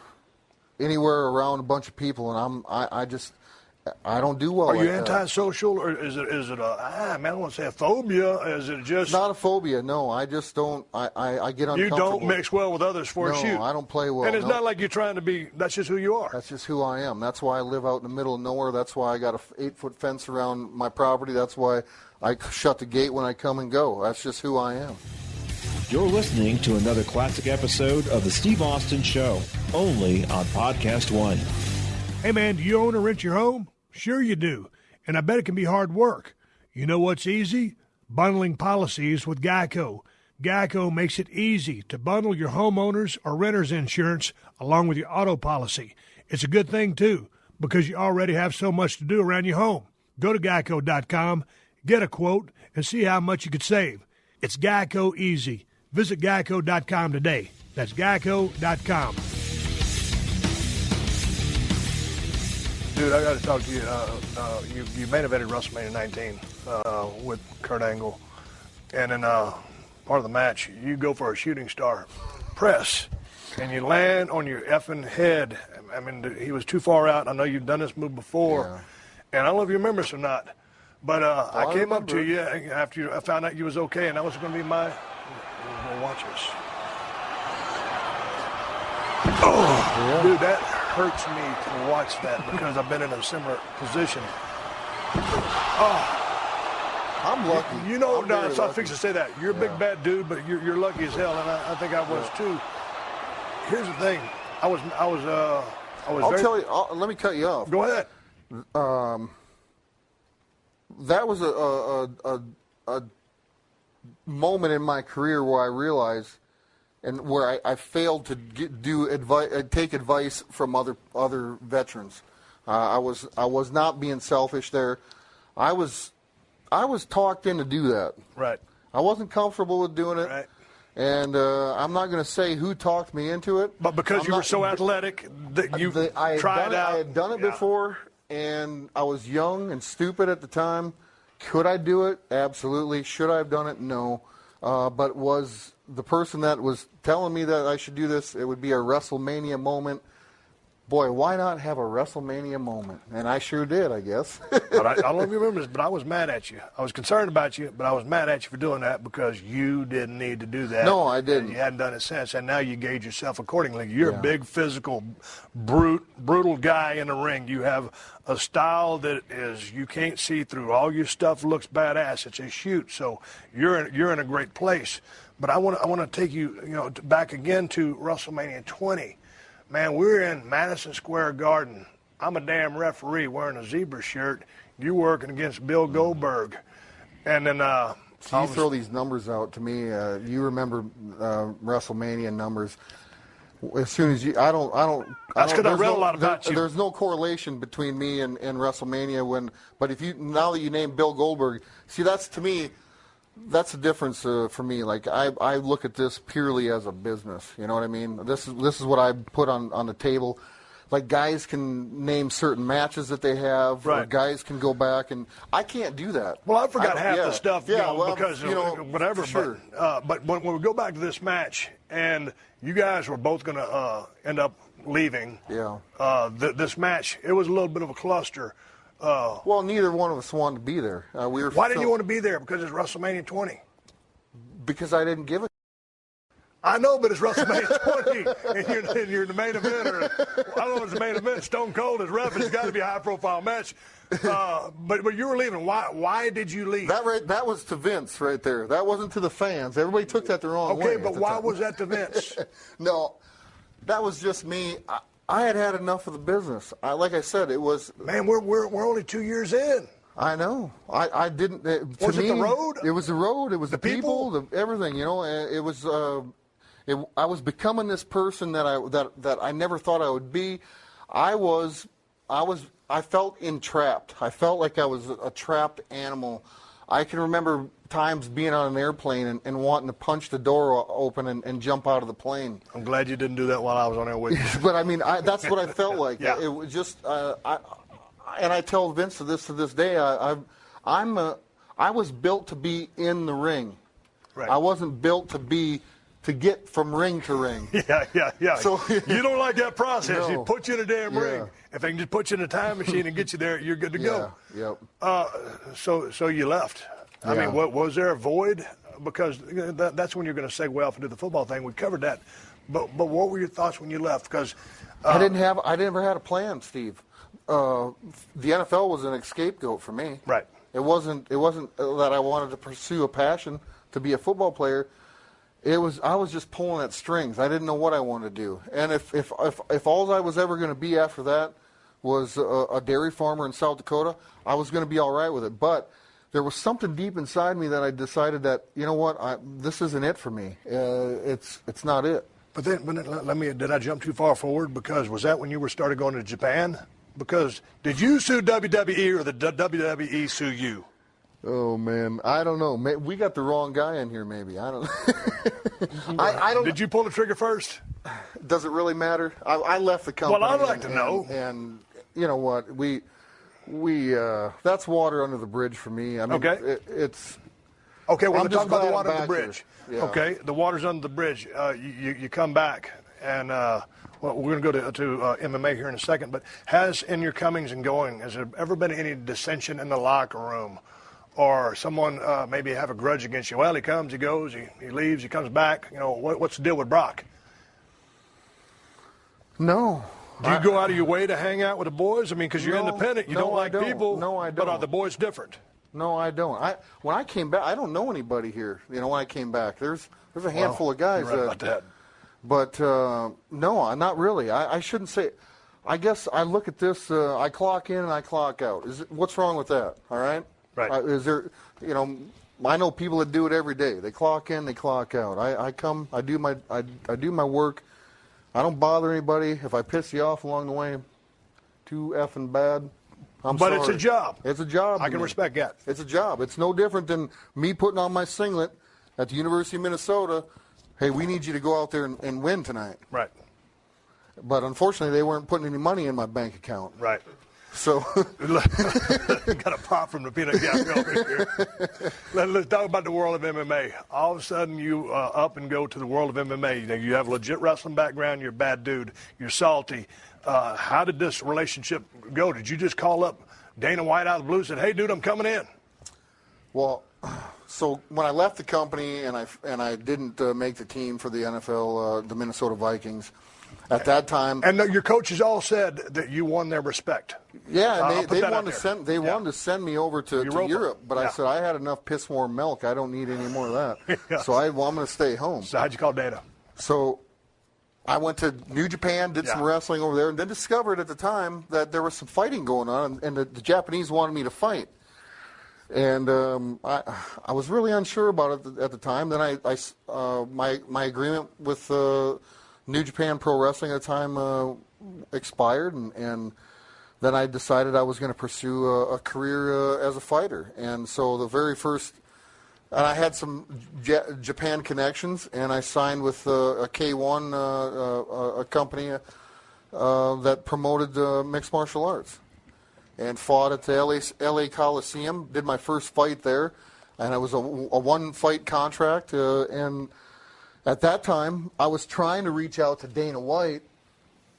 anywhere around a bunch of people, and I don't do well. Are you antisocial, or is it I don't want to say a phobia? Is it just not a phobia? No, I just don't. I get uncomfortable. You don't mix well with others for a shoot. No, I don't play well. And it's not like you're trying to be. That's just who you are. That's just who I am. That's why I live out in the middle of nowhere. That's why I got a 8-foot fence around my property. That's why I shut the gate when I come and go. That's just who I am. You're listening to another classic episode of The Steve Austin Show, only on PodcastOne. Hey, man, do you own or rent your home? Sure you do, and I bet it can be hard work. You know what's easy? Bundling policies with Geico. Geico makes it easy to bundle your homeowners or renters insurance along with your auto policy. It's a good thing, too, because you already have so much to do around your home. Go to geico.com, get a quote, and see how much you could save. It's Geico easy. Visit geico.com today. That's geico.com. Dude, I got to talk to you. You main evented WrestleMania 19 with Curt Hennig, and then part of the match, you go for a shooting star press, and you land on your effing head. I mean, he was too far out. I know you've done this move before, and I don't know if you remember this or not, but I came up to you after I found out you was okay, and that was going to be my. We'll watch this. Oh, dude, that hurts me to watch that because I've been in a similar position. Oh, I'm lucky. So I fixed to say that. You're a big bad dude, but you're lucky as hell, and I think I was too. Here's the thing. Let me cut you off. Go ahead. That was a moment in my career where I realized, and where I failed to take advice from other veterans. I was not being selfish there. I was talked in to do that. Right. I wasn't comfortable with doing it. Right. And I'm not going to say who talked me into it. But because you were so athletic that you tried it out. I had done it before, and I was young and stupid at the time. Could I do it? Absolutely. Should I have done it? No. But was the person that was telling me that I should do this, it would be a Wrestlemania moment. Boy, why not have a Wrestlemania moment? And I sure did, I guess. But I don't know if you remember this, but I was mad at you. I was concerned about you, but I was mad at you for doing that because you didn't need to do that. No, I didn't. You hadn't done it since, and now you gauge yourself accordingly. You're a big, physical, brutal guy in the ring. You have a style that is you can't see through. All your stuff looks badass. It's a shoot, so you're in a great place. But I want to take you back again to WrestleMania 20. Man, we're in Madison Square Garden. I'm a damn referee wearing a zebra shirt. You're working against Bill Goldberg. And then so you throw these numbers out to me. You remember WrestleMania numbers. As soon as you, I don't. That's because I read a lot about you. There's no correlation between me and WrestleMania. But now that you name Bill Goldberg, see, that's to me. That's the difference for me. Like I look at this purely as a business. You know what I mean? This is what I put on the table. Like guys can name certain matches that they have. Right. Or guys can go back, and I can't do that. Well, I forgot half the stuff. Because whatever. Sure. But when we go back to this match, and you guys were both going to end up leaving. Yeah. This match, it was a little bit of a cluster. Well, neither one of us wanted to be there. Why didn't you want to be there? Because it's WrestleMania 20. Because I didn't give a. I know, but it's WrestleMania 20, and you're the main event. Or, I don't know if it's the main event. Stone Cold is ref. It's got to be a high-profile match. But you were leaving. Why did you leave? That was to Vince right there. That wasn't to the fans. Everybody took that the wrong way. Okay, but why was that to Vince? No, that was just me. I had enough of the business. Like I said, it was. Man, we're only 2 years in. I know. I didn't. Was it the road? It was the road. It was the people, everything. You know, it was. I was becoming this person that I never thought I would be. I felt entrapped. I felt like I was a trapped animal. I can remember times being on an airplane and wanting to punch the door open and jump out of the plane. I'm glad you didn't do that while I was on there with you. But I mean, that's what I felt like. Yeah. It was just. And I tell Vince to this day, I was built to be in the ring. Right. I wasn't built to get from ring to ring. Yeah. So you don't like that process. No. You put you in a damn ring. If they can just put you in a time machine and get you there, you're good to go. Yep. So you left. I mean, was there a void? Because that's when you're going to segue off into the football thing. We covered that. But what were your thoughts when you left? Because I never had a plan, Steve. The NFL was an scapegoat for me. Right. It wasn't that I wanted to pursue a passion to be a football player. I was just pulling at strings. I didn't know what I wanted to do. And if all I was ever going to be after that was a dairy farmer in South Dakota, I was going to be all right with it. But there was something deep inside me that I decided that, you know what, this isn't it for me. It's not it. But then did I jump too far forward? Because was that when you started going to Japan? Because did you sue WWE or the WWE sue you? Oh, man, I don't know. We got the wrong guy in here, maybe. I don't I don't. Did you pull the trigger first? Does it really matter? I left the company. Well, I'd like to know. And you know what? We that's water under the bridge for me. I mean, okay. It's okay. We're going to talk about the glad water I'm under the back bridge. here. Yeah. Okay, the water's under the bridge. You come back, and well, we're going to go to MMA here in a second. But in your comings and going, has there ever been any dissension in the locker room? Or someone maybe have a grudge against you? Well, he comes, he goes, he leaves, he comes back. You know, what's the deal with Brock? No. Do you go out of your way to hang out with the boys? I mean, because you're independent, you don't like people. No, I don't. But are the boys different? No, I don't. When I came back, I don't know anybody here. You know, when I came back, there's a handful of guys. You're right about that. But no, not really. I shouldn't say. I guess I look at this. I clock in and I clock out. What's wrong with that? All right. Right. Is there, you know, I know people that do it every day. They clock in, they clock out. I come, I do my work. I don't bother anybody. If I piss you off along the way, too effing bad, I'm sorry. But it's a job. It's a job. I can respect that. It's a job. It's no different than me putting on my singlet at the University of Minnesota. Hey, we need you to go out there and win tonight. Right. But unfortunately, they weren't putting any money in my bank account. Right. So got a pop from the peanut gallery over here. Let's talk about the world of MMA. All of a sudden, you up and go to the world of MMA. You have a legit wrestling background. You're a bad dude. You're salty. How did this relationship go? Did you just call up Dana White out of the blue and said, "Hey, dude, I'm coming in"? Well, so when I left the company and I didn't make the team for the NFL, the Minnesota Vikings. At that time, and your coaches all said that you won their respect. Yeah, they wanted to send me over to Europe, but I said I had enough piss warm milk. I don't need any more of that. So I'm going to stay home. So how'd you call Dana? So I went to New Japan, did some wrestling over there, and then discovered at the time that there was some fighting going on, and the Japanese wanted me to fight. And I was really unsure about it at the time. Then my agreement with New Japan Pro Wrestling at the time expired, and then I decided I was going to pursue a career as a fighter. And so the very first, and I had some Japan connections, and I signed with a K1, a company that promoted mixed martial arts, and fought at the LA Coliseum. Did my first fight there, and it was a one-fight contract, and at that time, I was trying to reach out to Dana White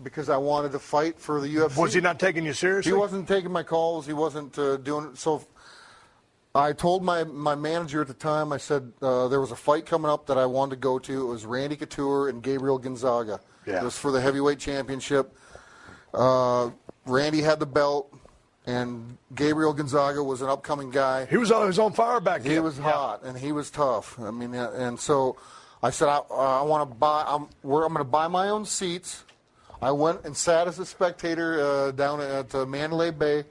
because I wanted to fight for the UFC. Was he not taking you seriously? He wasn't taking my calls. He wasn't doing it. So I told my manager at the time, I said there was a fight coming up that I wanted to go to. It was Randy Couture and Gabriel Gonzaga. Yeah. It was for the heavyweight championship. Randy had the belt, and Gabriel Gonzaga was an upcoming guy. He was on fire back then. He was hot, and he was tough. I mean, and so I said, I want to buy. I'm going to buy my own seats. I went and sat as a spectator down at Mandalay Bay,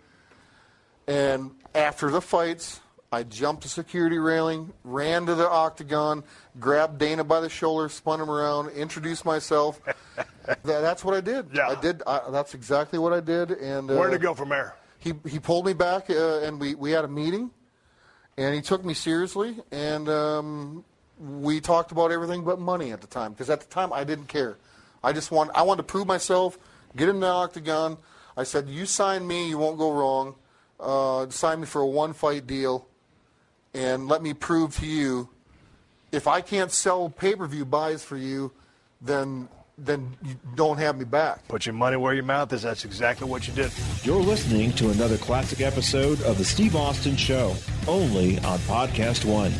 and after the fights, I jumped the security railing, ran to the octagon, grabbed Dana by the shoulder, spun him around, introduced myself. That's what I did. Yeah. That's exactly what I did. And where'd it go from there? He pulled me back, and we had a meeting, and he took me seriously, and we talked about everything but money at the time, because at the time I didn't care. I wanted to prove myself, get in the octagon. I said, you sign me, you won't go wrong. Sign me for a one-fight deal, and let me prove to you, if I can't sell pay-per-view buys for you, then you don't have me back. Put your money where your mouth is. That's exactly what you did. You're listening to another classic episode of The Steve Austin Show, only on Podcast One.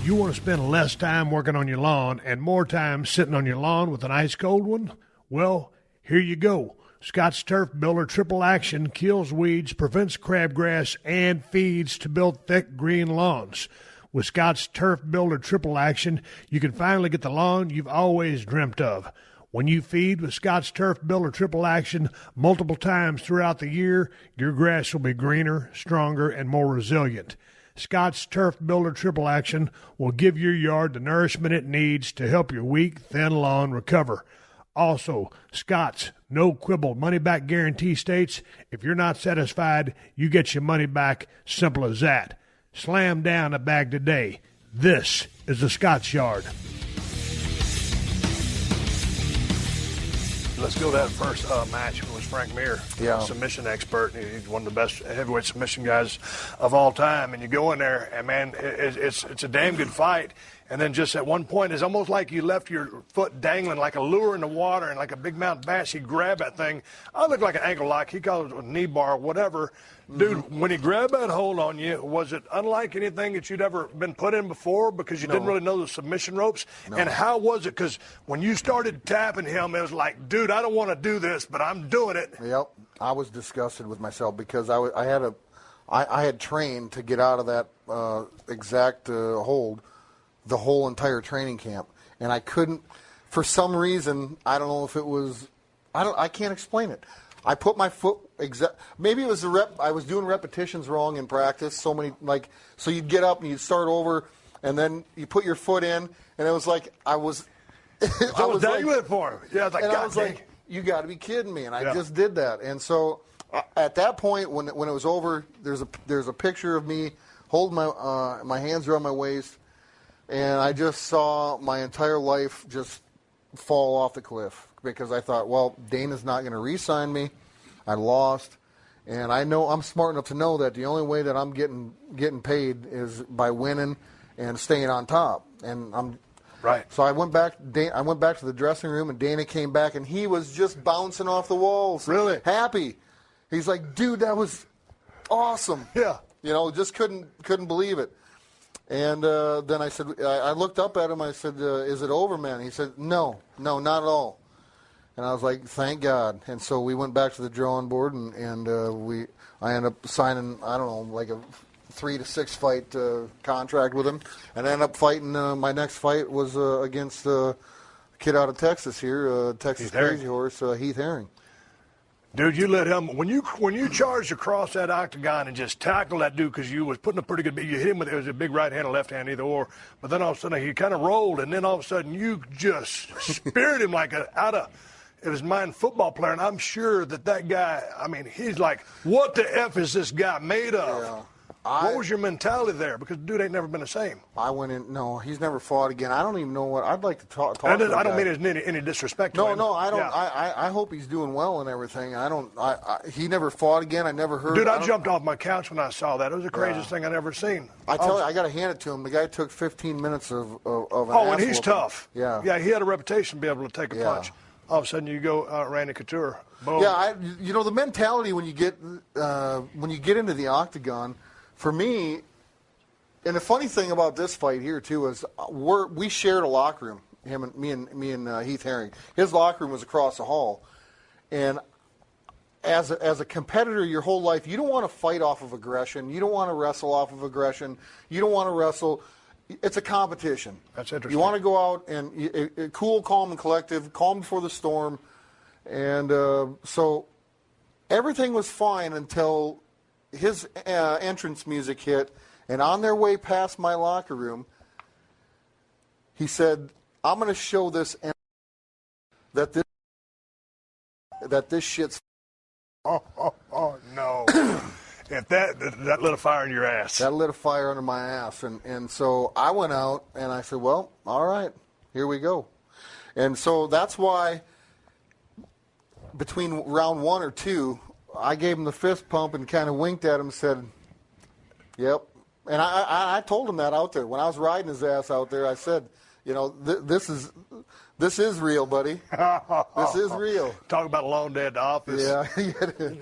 You want to spend less time working on your lawn and more time sitting on your lawn with an ice cold one? Well, here you go. Scott's Turf Builder Triple Action kills weeds, prevents crabgrass, and feeds to build thick green lawns. With Scott's Turf Builder Triple Action, you can finally get the lawn you've always dreamt of. When you feed with Scott's Turf Builder Triple Action multiple times throughout the year, your grass will be greener, stronger, and more resilient. Scott's Turf Builder Triple Action will give your yard the nourishment it needs to help your weak, thin lawn recover. Also, Scott's no quibble money-back guarantee states, if you're not satisfied, you get your money back. Simple as that. Slam down a bag today. This is the Scott's Yard. Let's go to that first match. It was Frank Mir, submission expert. He's one of the best heavyweight submission guys of all time. And you go in there, and, man, it's a damn good fight. And then just at one point, it's almost like you left your foot dangling like a lure in the water, and like a big mountain bass, he grabbed that thing. I looked like an ankle lock. He called it a knee bar, whatever. Dude, when he grabbed that hold on you, was it unlike anything that you'd ever been put in before because you didn't really know the submission ropes? No. And how was it? Because when you started tapping him, it was like, dude, I don't want to do this, but I'm doing it. Yep. I was disgusted with myself because I had trained to get out of that exact hold the whole entire training camp. And I couldn't, for some reason, I don't know if it was, I can't explain it. I put my foot maybe it was the rep. I was doing repetitions wrong in practice. So you'd get up and you'd start over, and then you put your foot in, and it was like I was dangling it for him. Yeah, I was like, you got to be kidding me, and I just did that. And so at that point, when it was over, there's a picture of me holding my hands around my waist, and I just saw my entire life just fall off the cliff. Because I thought, well, Dana's not going to re-sign me. I lost, and I know I'm smart enough to know that the only way that I'm getting paid is by winning and staying on top. And I'm right. So I went back to the dressing room, and Dana came back, and he was just bouncing off the walls. Really happy. He's like, dude, that was awesome. Yeah. Just couldn't believe it. And then I said, I looked up at him. I said, is it over, man? He said, no, not at all. And I was like, thank God. And so we went back to the drawing board, and I ended up signing, I don't know, like a 3 to 6 fight contract with him. And I ended up fighting, my next fight was against a kid out of Texas here, Texas Crazy Horse, Heath Herring. Dude, you let him, when you charged across that octagon and just tackled that dude, because you was putting a pretty good, you hit him with, it was a big right hand or left hand, either or, but then all of a sudden he kind of rolled, and then all of a sudden you just speared him like it was my football player, and I'm sure that guy, I mean, he's like, what the F is this guy made of? Yeah. What was your mentality there? Because the dude ain't never been the same. I went in, no, he's never fought again. I don't even know what, I'd like to talk to I don't mean it any disrespect to him. No, I don't. Yeah. I hope he's doing well and everything. He never fought again. I never heard. Dude, I jumped off my couch when I saw that. It was the craziest thing I'd ever seen. I tell you, I got to hand it to him. The guy took 15 minutes of an and he's tough. Yeah. Yeah, he had a reputation to be able to take a punch. all of a sudden you go Randy Couture. Boom. Yeah, the mentality when you get into the octagon, for me, and the funny thing about this fight here too is we shared a locker room. Me and Heath Herring. His locker room was across the hall, and as a competitor, your whole life, you don't want to fight off of aggression. You don't want to wrestle off of aggression. You don't want to wrestle. It's a competition. That's interesting. You want to go out and cool, calm, and collective, calm before the storm. And so everything was fine until his entrance music hit. And on their way past my locker room, he said, I'm going to show this that this shit's... Oh, no. If that lit a fire in your ass. That lit a fire under my ass. And so I went out and I said, well, all right, here we go. And so that's why between round 1 or 2, I gave him the fist pump and kind of winked at him and said, yep. And I told him that out there. When I was riding his ass out there, I said, this is real, buddy. This is real. Talk about a long day at the office. Yeah.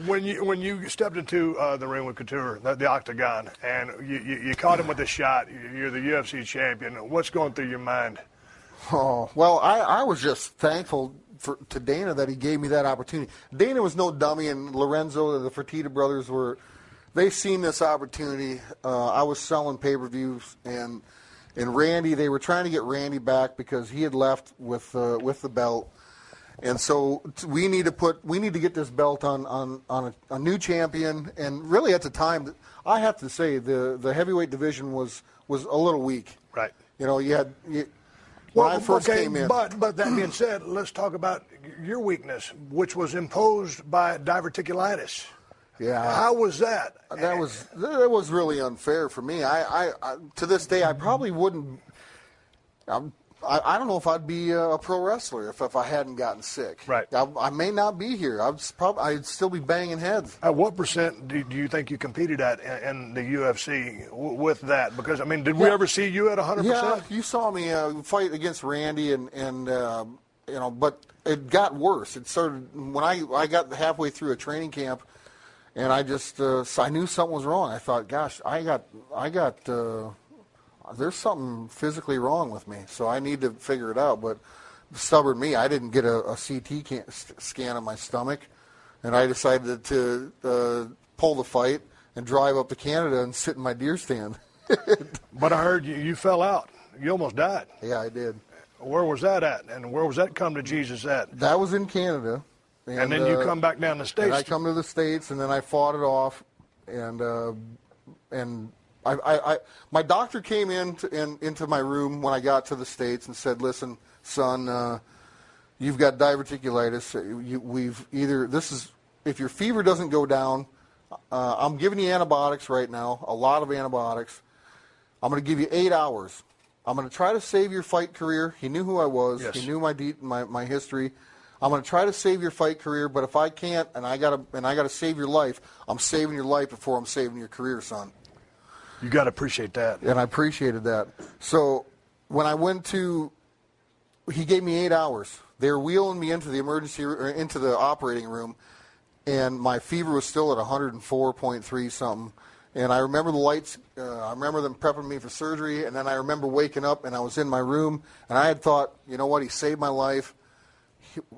When you stepped into the ring with Couture, the octagon, and you caught him with a shot, you're the UFC champion. What's going through your mind? Oh, well, I was just thankful to Dana that he gave me that opportunity. Dana was no dummy, and Lorenzo, the Fertitta brothers, they seen this opportunity. I was selling pay-per-views, and Randy, they were trying to get Randy back because he had left with the belt, and so we need to get this belt on a new champion. And really, at the time, I have to say the heavyweight division was a little weak. Right. When I first came in. But that being said, let's talk about your weakness, which was imposed by diverticulitis. Yeah. How was that? That was really unfair for me. I to this day, I probably wouldn't. I don't know if I'd be a pro wrestler if I hadn't gotten sick. Right. I may not be here. I'd still be banging heads. At what percent do you think you competed at in the UFC with that? Because did we ever see you at 100%? Yeah, you saw me fight against Randy, and but it got worse. It started when I got halfway through a training camp. And I just, I knew something was wrong. I thought, gosh, I got, there's something physically wrong with me. So I need to figure it out. But stubborn me, I didn't get a CT scan of my stomach. And I decided to pull the fight and drive up to Canada and sit in my deer stand. But I heard you fell out. You almost died. Yeah, I did. Where was that at? And where was that come to Jesus at? That was in Canada. And then you come back down to the States. And I come to the States, and then I fought it off, and my doctor came into my room when I got to the States and said, "Listen, son, you've got diverticulitis. If your fever doesn't go down, I'm giving you antibiotics right now, a lot of antibiotics. I'm going to give you 8 hours. I'm going to try to save your fight career." He knew who I was. Yes. He knew my history. I'm going to try to save your fight career, but if I can't, and I gotta save your life, I'm saving your life before I'm saving your career, son. You got to appreciate that. And I appreciated that. So when I he gave me 8 hours. They were wheeling me into the operating room, and my fever was still at 104.3 something. And I remember the lights. I remember them prepping me for surgery, and then I remember waking up, and I was in my room, and I had thought, you know what, he saved my life.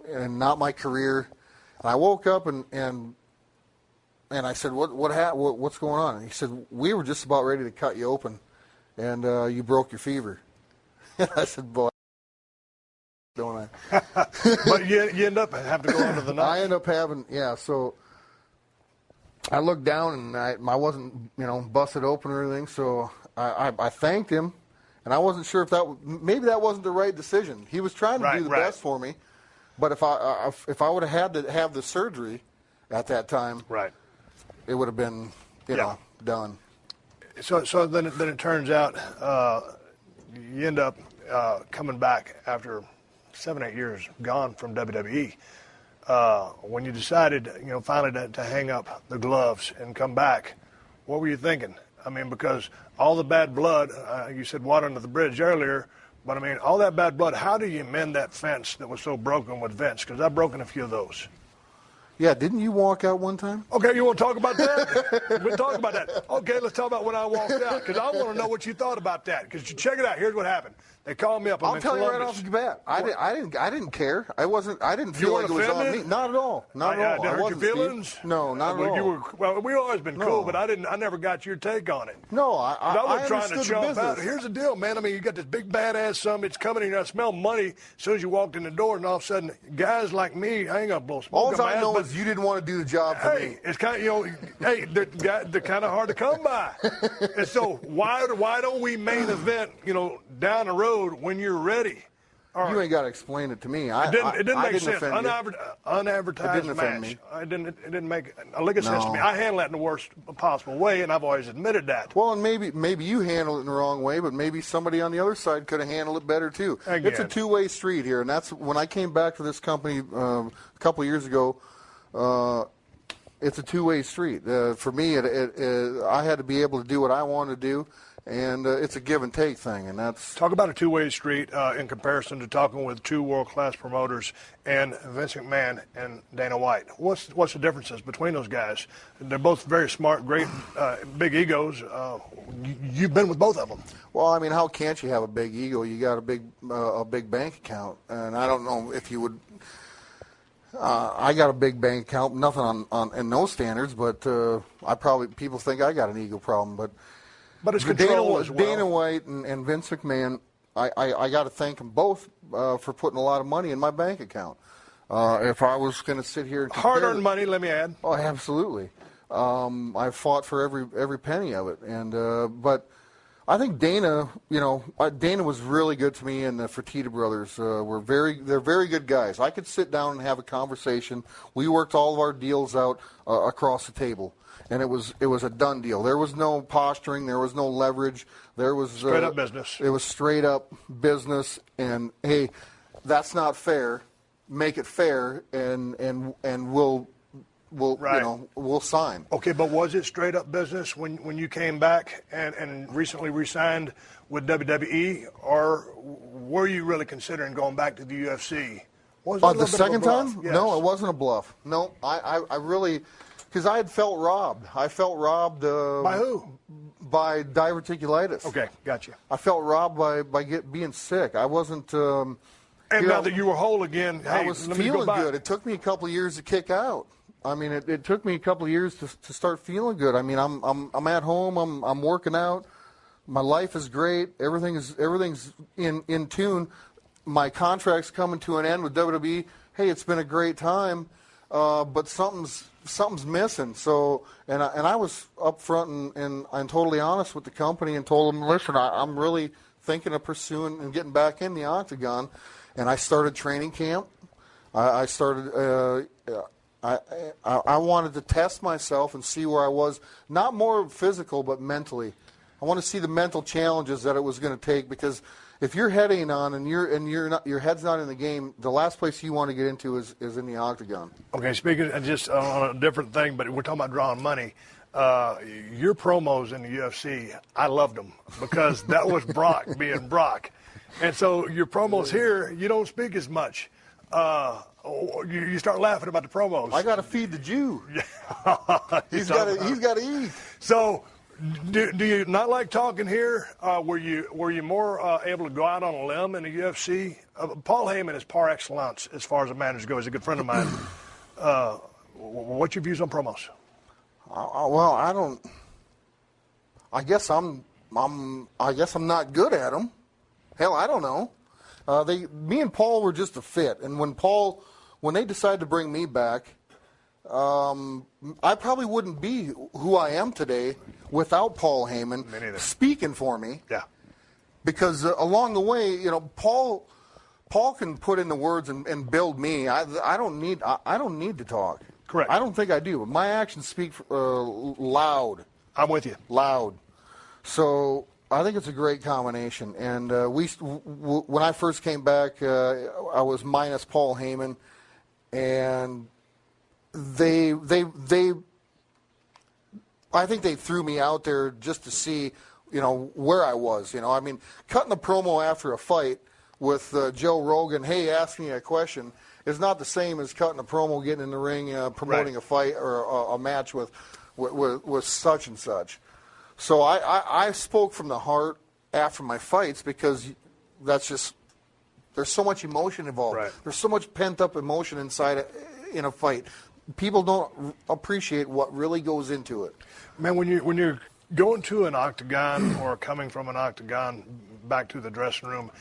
And not my career. And I woke up and I said, what's going on? And he said, we were just about ready to cut you open, and you broke your fever. And I said, boy, don't I? But you end up having to go under the knife. I end up having, so I looked down and I wasn't, busted open or anything. So I thanked him, and I wasn't sure if maybe that wasn't the right decision. He was trying to do the best for me. But if I would have had to have the surgery at that time, right, it would have been done. So then it turns out you end up coming back after 7-8 years gone from WWE. When you decided, finally to hang up the gloves and come back, what were you thinking? Because all the bad blood, you said water under the bridge earlier, But, I mean, all that bad blood, how do you mend that fence that was so broken with Vince? Because I've broken a few of those. Yeah, didn't you walk out one time? Okay, you want to talk about that? We'll talk about that. Okay, let's talk about when I walked out, because I want to know what you thought about that. Because check it out. Here's what happened. They called me up. I'll tell you right off the bat. I didn't care. I didn't feel like it was on me. Not at all. Not at all. Did it hurt your feelings? Steve. No, not at all. We've always been cool, but I never got your take on it. No, I was trying to understood the jump out. business. Here's the deal, man. I mean, you got this big badass summit. It's coming in. I smell money as soon as you walked in the door, and all of a sudden, guys like me, I ain't gonna blow smoke. All I know is you didn't want to do the job for me. It's kind of, they're kind of hard to come by. And so why don't we main event, down the road when you're ready? Right. You ain't got to explain it to me. It didn't make sense. Unadvertised it didn't offend match. me. It didn't make a lick of sense to me. I handle that in the worst possible way, and I've always admitted that. Well, and maybe you handle it in the wrong way, but maybe somebody on the other side could have handled it better too. Again. It's a two-way street here, and that's when I came back to this company a couple of years ago. It's a two-way street. For me, I had to be able to do what I wanted to do. And it's a give and take thing, and that's talk about a two-way street in comparison to talking with two world-class promoters and Vince McMahon and Dana White. What's the differences between those guys? They're both very smart, great, big egos. You've been with both of them. Well, I mean, how can't you have a big ego? You got a big bank account, and I don't know if you would. I got a big bank account, nothing on in those standards, but people think I got an ego problem, but it's control as well. Dana White and Vince McMahon, I got to thank them both for putting a lot of money in my bank account. If I was going to sit here and hard-earned money, let me add. Oh, absolutely. I fought for every penny of it, and but I think Dana, Dana was really good to me, and the Fertitta brothers they're very good guys. I could sit down and have a conversation. We worked all of our deals out across the table. And it was a done deal. There was no posturing. There was no leverage. There was straight up business. It was straight up business. And hey, that's not fair. Make it fair, and we'll right. We'll sign. Okay, but was it straight up business when you came back and recently re-signed with WWE, or were you really considering going back to the UFC? Was it the second time? Yes. No, it wasn't a bluff. No, I really. Because I had felt robbed. I felt robbed. By who? By diverticulitis. Okay, gotcha. I felt robbed by being sick. I wasn't. And now that you were whole again, I was feeling good. It took me a couple of years to kick out. I mean, it took me a couple of years to start feeling good. I mean, I'm at home. I'm working out. My life is great. Everything's in tune. My contract's coming to an end with WWE. Hey, it's been a great time, but something's missing. So, and I was upfront and totally honest with the company and told them, listen, I'm really thinking of pursuing and getting back in the octagon. And I started training camp. I started. I wanted to test myself and see where I was, not more physical but mentally. I want to see the mental challenges that it was going to take, because if your head ain't on and your head's not in the game, the last place you want to get into is in the octagon. Okay, speaking just on a different thing, but we're talking about drawing money. Your promos in the UFC, I loved them because that was Brock being Brock. And so your promos here, you don't speak as much. You start laughing about the promos. I got to feed the Jew. He's got to eat. So, do you not like talking here? Were you more able to go out on a limb in the UFC? Paul Heyman is par excellence as far as a manager goes. He's a good friend of mine. What's your views on promos? Well, I don't. I guess I'm not good at them. Hell, I don't know. Me and Paul were just a fit, and when they decided to bring me back, I probably wouldn't be who I am today without Paul Heyman speaking for me. Yeah. Because along the way, Paul can put in the words and build me. I don't need to talk. Correct. I don't think I do, but my actions speak loud. I'm with you. Loud. So I think it's a great combination. And when I first came back, I was minus Paul Heyman, and I think they threw me out there just to see, where I was. I mean, cutting a promo after a fight with Joe Rogan, hey, ask me a question, is not the same as cutting a promo, getting in the ring, promoting a fight or a match with such and such. So I spoke from the heart after my fights because that's just, there's so much emotion involved. Right. There's so much pent-up emotion inside in a fight. People don't appreciate what really goes into it. Man, when you're going to an octagon or coming from an octagon back to the dressing room,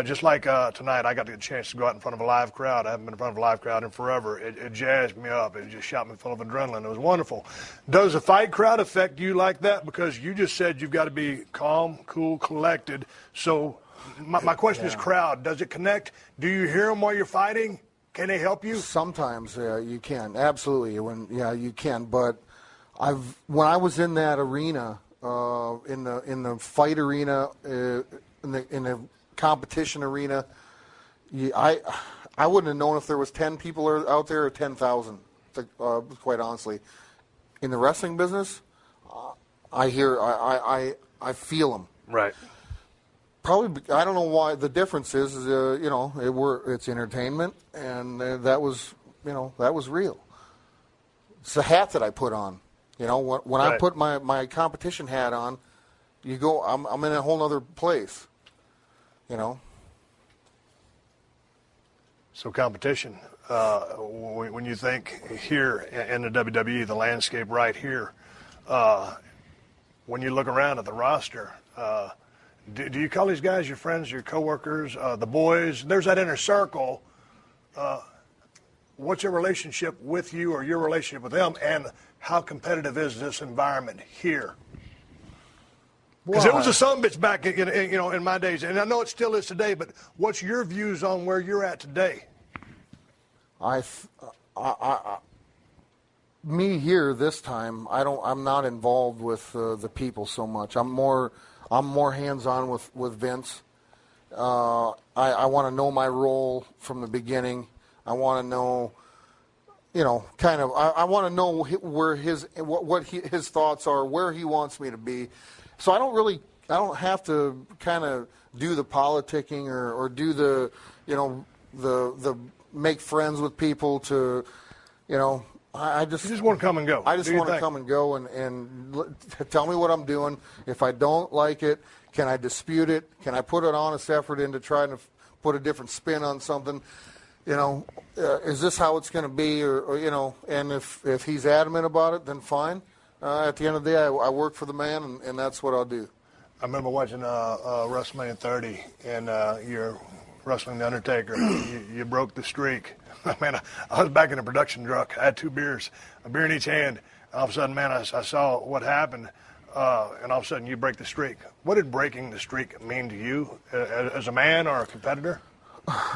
just like tonight, I got the chance to go out in front of a live crowd. I haven't been in front of a live crowd in forever. It jazzed me up. It just shot me full of adrenaline. It was wonderful. Does the fight crowd affect you like that? Because you just said you've got to be calm, cool, collected. So my question is crowd. Does it connect? Do you hear them while you're fighting? Can they help you? Sometimes you can, absolutely. You can. But when I was in that arena, in the fight arena, in the competition arena, I wouldn't have known if there was 10 people out there or 10,000. Quite honestly, in the wrestling business, I feel them. Right. Probably, I don't know why. The difference is it's entertainment, and that was real. It's the hat that I put on. When I put my competition hat on, I'm in a whole other place. So competition, when you think here in the WWE, the landscape right here, when you look around at the roster, do you call these guys your friends, your coworkers, the boys? There's that inner circle. What's your relationship with you or your relationship with them, and how competitive is this environment here? Because it was a son of a bitch back in my days, and I know it still is today. But what's your views on where you're at today? Me here this time, I'm not involved with the people so much. I'm more hands-on with Vince. I want to know my role from the beginning. I want to know, I want to know where what his thoughts are, where he wants me to be. So I don't have to kind of do the politicking or do the make friends with people to, I just... You just want to come and go. I just want to come and go and tell me what I'm doing. If I don't like it, can I dispute it? Can I put an honest effort into trying to put a different spin on something? Is this how it's going to be? Or and if he's adamant about it, then fine. At the end of the day, I work for the man, and that's what I'll do. I remember watching Wrestlemania 30, and you're wrestling The Undertaker. You broke the streak. Man, I was back in a production truck. I had 2 beers, a beer in each hand. All of a sudden, man, I saw what happened, and all of a sudden you break the streak. What did breaking the streak mean to you as a man or a competitor?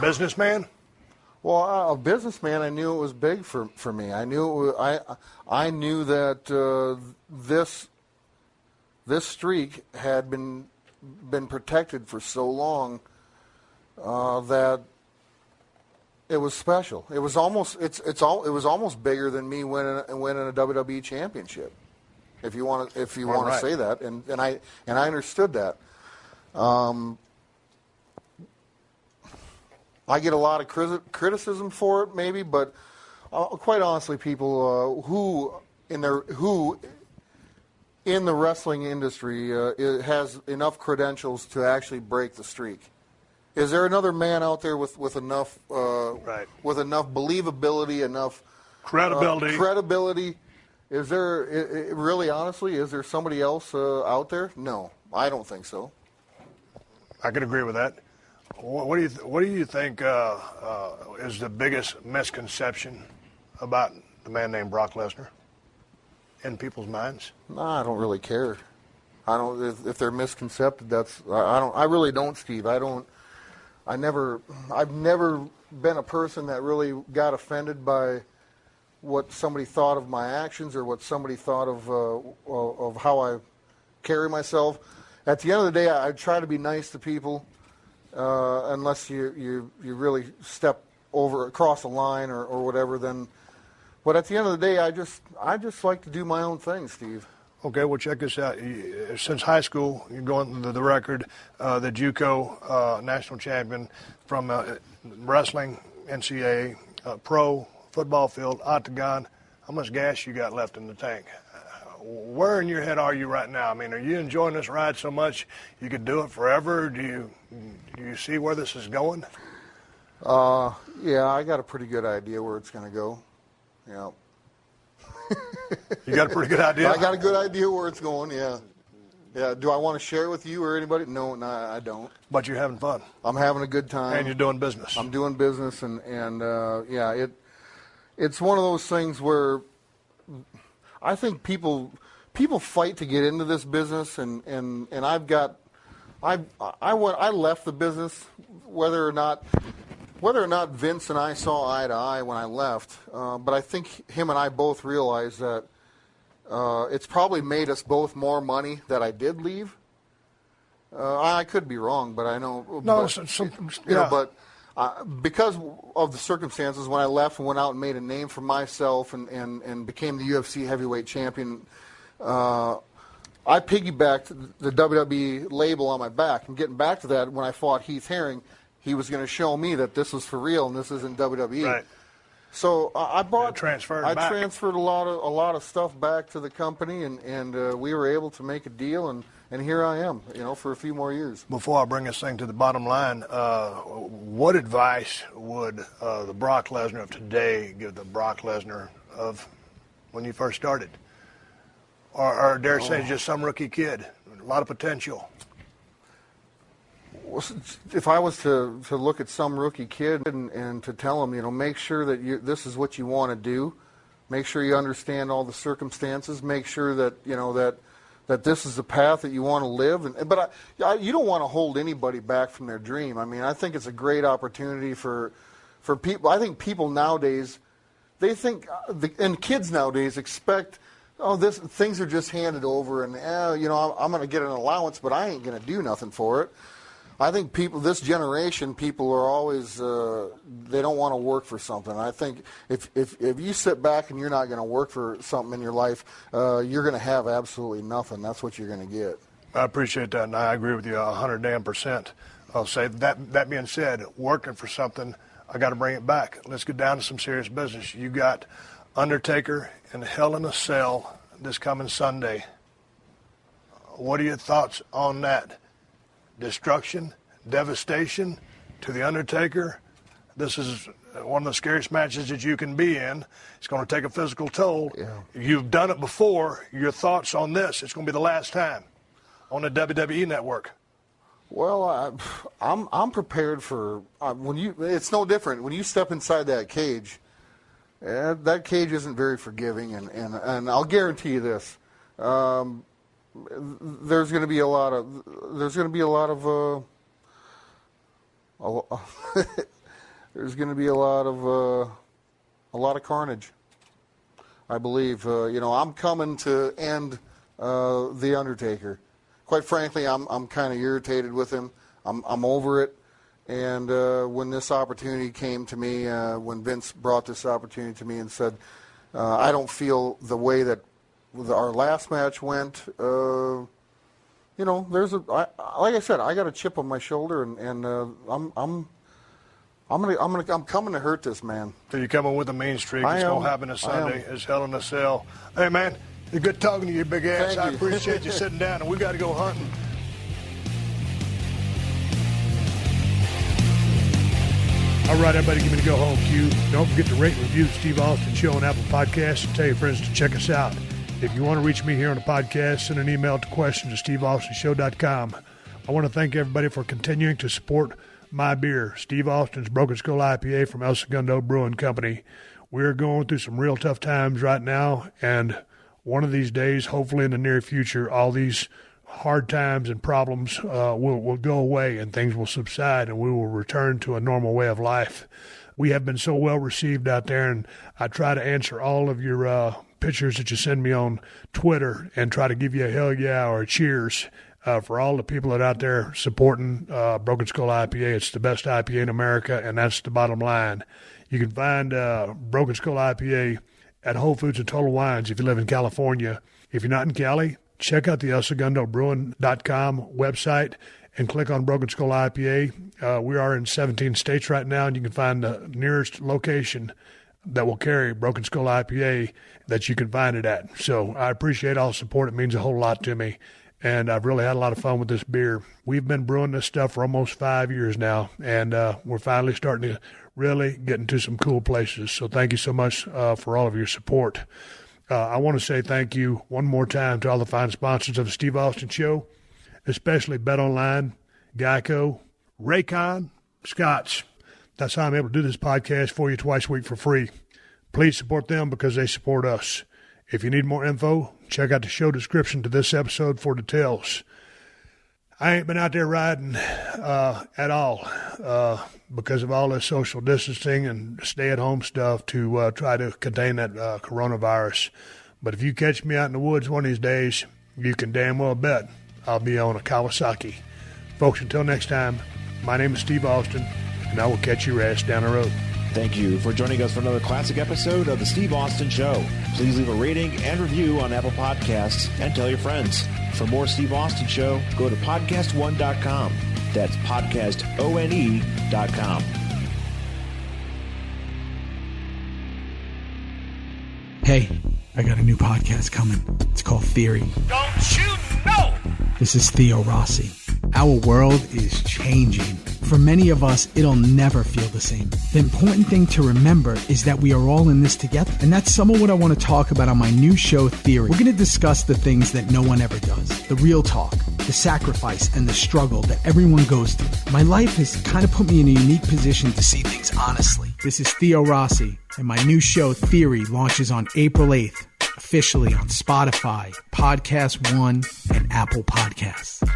Businessman? Well, a businessman, I knew it was big for me. I knew I knew that this streak had been protected for so long that it was special. It was almost it was almost bigger than me winning a WWE championship, if you want to say that. And I understood that. I get a lot of criticism for it, maybe, but quite honestly, people who in the wrestling industry has enough credentials to actually break the streak. Is there another man out there with enough with enough believability, enough credibility? Is there really, honestly, is there somebody else out there? No, I don't think so. I could agree with that. What do you think is the biggest misconception about the man named Brock Lesnar in people's minds? No, I don't really care. I don't. If they're misconcepted, I really don't, Steve. I've never been a person that really got offended by what somebody thought of my actions or what somebody thought of how I carry myself. At the end of the day, I try to be nice to people. Unless you really step across a line or whatever, then. But at the end of the day, I just like to do my own thing, Steve. Okay, well, check this out. Since high school, you're going to the record, the JUCO national champion from wrestling, NCAA, pro, football field, octagon. How much gas you got left in the tank? Where in your head are you right now? I mean, are you enjoying this ride so much you could do it forever? Do you see where this is going? Yeah, I got a pretty good idea where it's going to go. Yeah. You got a pretty good idea? I got a good idea where it's going, yeah. Yeah. Do I want to share it with you or anybody? No, I don't. But you're having fun. I'm having a good time. And you're doing business. I'm doing business, and yeah, it's one of those things where I think people fight to get into this business, and I left the business whether or not Vince and I saw eye to eye when I left, but I think him and I both realized that it's probably made us both more money that I did leave. I could be wrong, but I know. No, but because of the circumstances, when I left and went out and made a name for myself and became the UFC heavyweight champion, I piggybacked the WWE label on my back. And getting back to that, when I fought Heath Herring, he was going to show me that this was for real and this isn't WWE. Right. So I transferred a lot of stuff back to the company, and we were able to make a deal, and here I am, for a few more years. Before I bring this thing to the bottom line, what advice would the Brock Lesnar of today give the Brock Lesnar of when you first started? Or dare say just some rookie kid, a lot of potential? If I was to look at some rookie kid and to tell him, make sure that this is what you want to do, make sure you understand all the circumstances, make sure that that this is the path that you want to live. But you don't want to hold anybody back from their dream. I mean, I think it's a great opportunity for people. I think people nowadays, they think, and kids nowadays expect, things are just handed over, and I'm going to get an allowance, but I ain't going to do nothing for it. I think this generation, people are always, they don't want to work for something. I think if you sit back and you're not going to work for something in your life, you're going to have absolutely nothing. That's what you're going to get. I appreciate that, and I agree with you 100%. I'll say that being said, working for something, I got to bring it back. Let's get down to some serious business. You got Undertaker in Hell in a Cell this coming Sunday. What are your thoughts on that? Destruction, devastation to the Undertaker. This is one of the scariest matches that you can be in. It's going to take a physical toll. Yeah. You've done it before. Your thoughts on this? It's going to be the last time on the WWE Network. Well, I'm prepared for it's no different when you step inside that cage. That cage isn't very forgiving, and I'll guarantee you this. There's going to be a lot of carnage. I believe. I'm coming to end the Undertaker. Quite frankly, I'm kind of irritated with him. I'm over it. And when this opportunity came to me, when Vince brought this opportunity to me and said, I don't feel the way that our last match went, like I said, I got a chip on my shoulder, and I'm coming to hurt this man. So you're coming with a mean streak. It's going to happen this Sunday. It's Hell in a Cell. Hey man, it's good talking to you, big ass. I appreciate you sitting down, and we got to go hunting. All right, everybody, give me the go home cue. Don't forget to rate and review the Steve Austin Show on Apple Podcasts, and tell your friends to check us out. If you want to reach me here on the podcast, send an email to questions@steveaustonshow.com. I want to thank everybody for continuing to support my beer, Steve Austin's Broken Skull IPA from El Segundo Brewing Company. We're going through some real tough times right now, and one of these days, hopefully in the near future, all these hard times and problems will go away and things will subside and we will return to a normal way of life. We have been so well received out there, and I try to answer all of your pictures that you send me on Twitter and try to give you a hell yeah or a cheers for all the people that are out there supporting Broken Skull IPA. It's the best IPA in America, and that's the bottom line. You can find Broken Skull IPA at Whole Foods and Total Wines if you live in California. If you're not in Cali, check out the elsegundobrewing.com website and click on Broken Skull IPA. We are in 17 states right now, and you can find the nearest location that will carry Broken Skull IPA that you can find it at. So I appreciate all the support. It means a whole lot to me, and I've really had a lot of fun with this beer. We've been brewing this stuff for almost 5 years now, and we're finally starting to really get into some cool places. So thank you so much for all of your support. I want to say thank you one more time to all the fine sponsors of the Steve Austin Show, especially BetOnline, Geico, Raycon, Scotts. That's how I'm able to do this podcast for you twice a week for free. Please support them because they support us. If you need more info, check out the show description to this episode for details. I ain't been out there riding at all because of all this social distancing and stay-at-home stuff to try to contain that coronavirus. But if you catch me out in the woods one of these days, you can damn well bet I'll be on a Kawasaki. Folks, until next time, my name is Steve Austin, and I will catch your ass down the road. Thank you for joining us for another classic episode of The Steve Austin Show. Please leave a rating and review on Apple Podcasts and tell your friends. For more Steve Austin Show, go to PodcastOne.com. That's PodcastOne.com. Hey, I got a new podcast coming. It's called Theory. Don't you know? This is Theo Rossi. Our world is changing. For many of us, it'll never feel the same. The important thing to remember is that we are all in this together. And that's some of what I want to talk about on my new show, Theory. We're going to discuss the things that no one ever does. The real talk, the sacrifice, and the struggle that everyone goes through. My life has kind of put me in a unique position to see things honestly. This is Theo Rossi, and my new show, Theory, launches on April 8th, officially on Spotify, PodcastOne, and Apple Podcasts.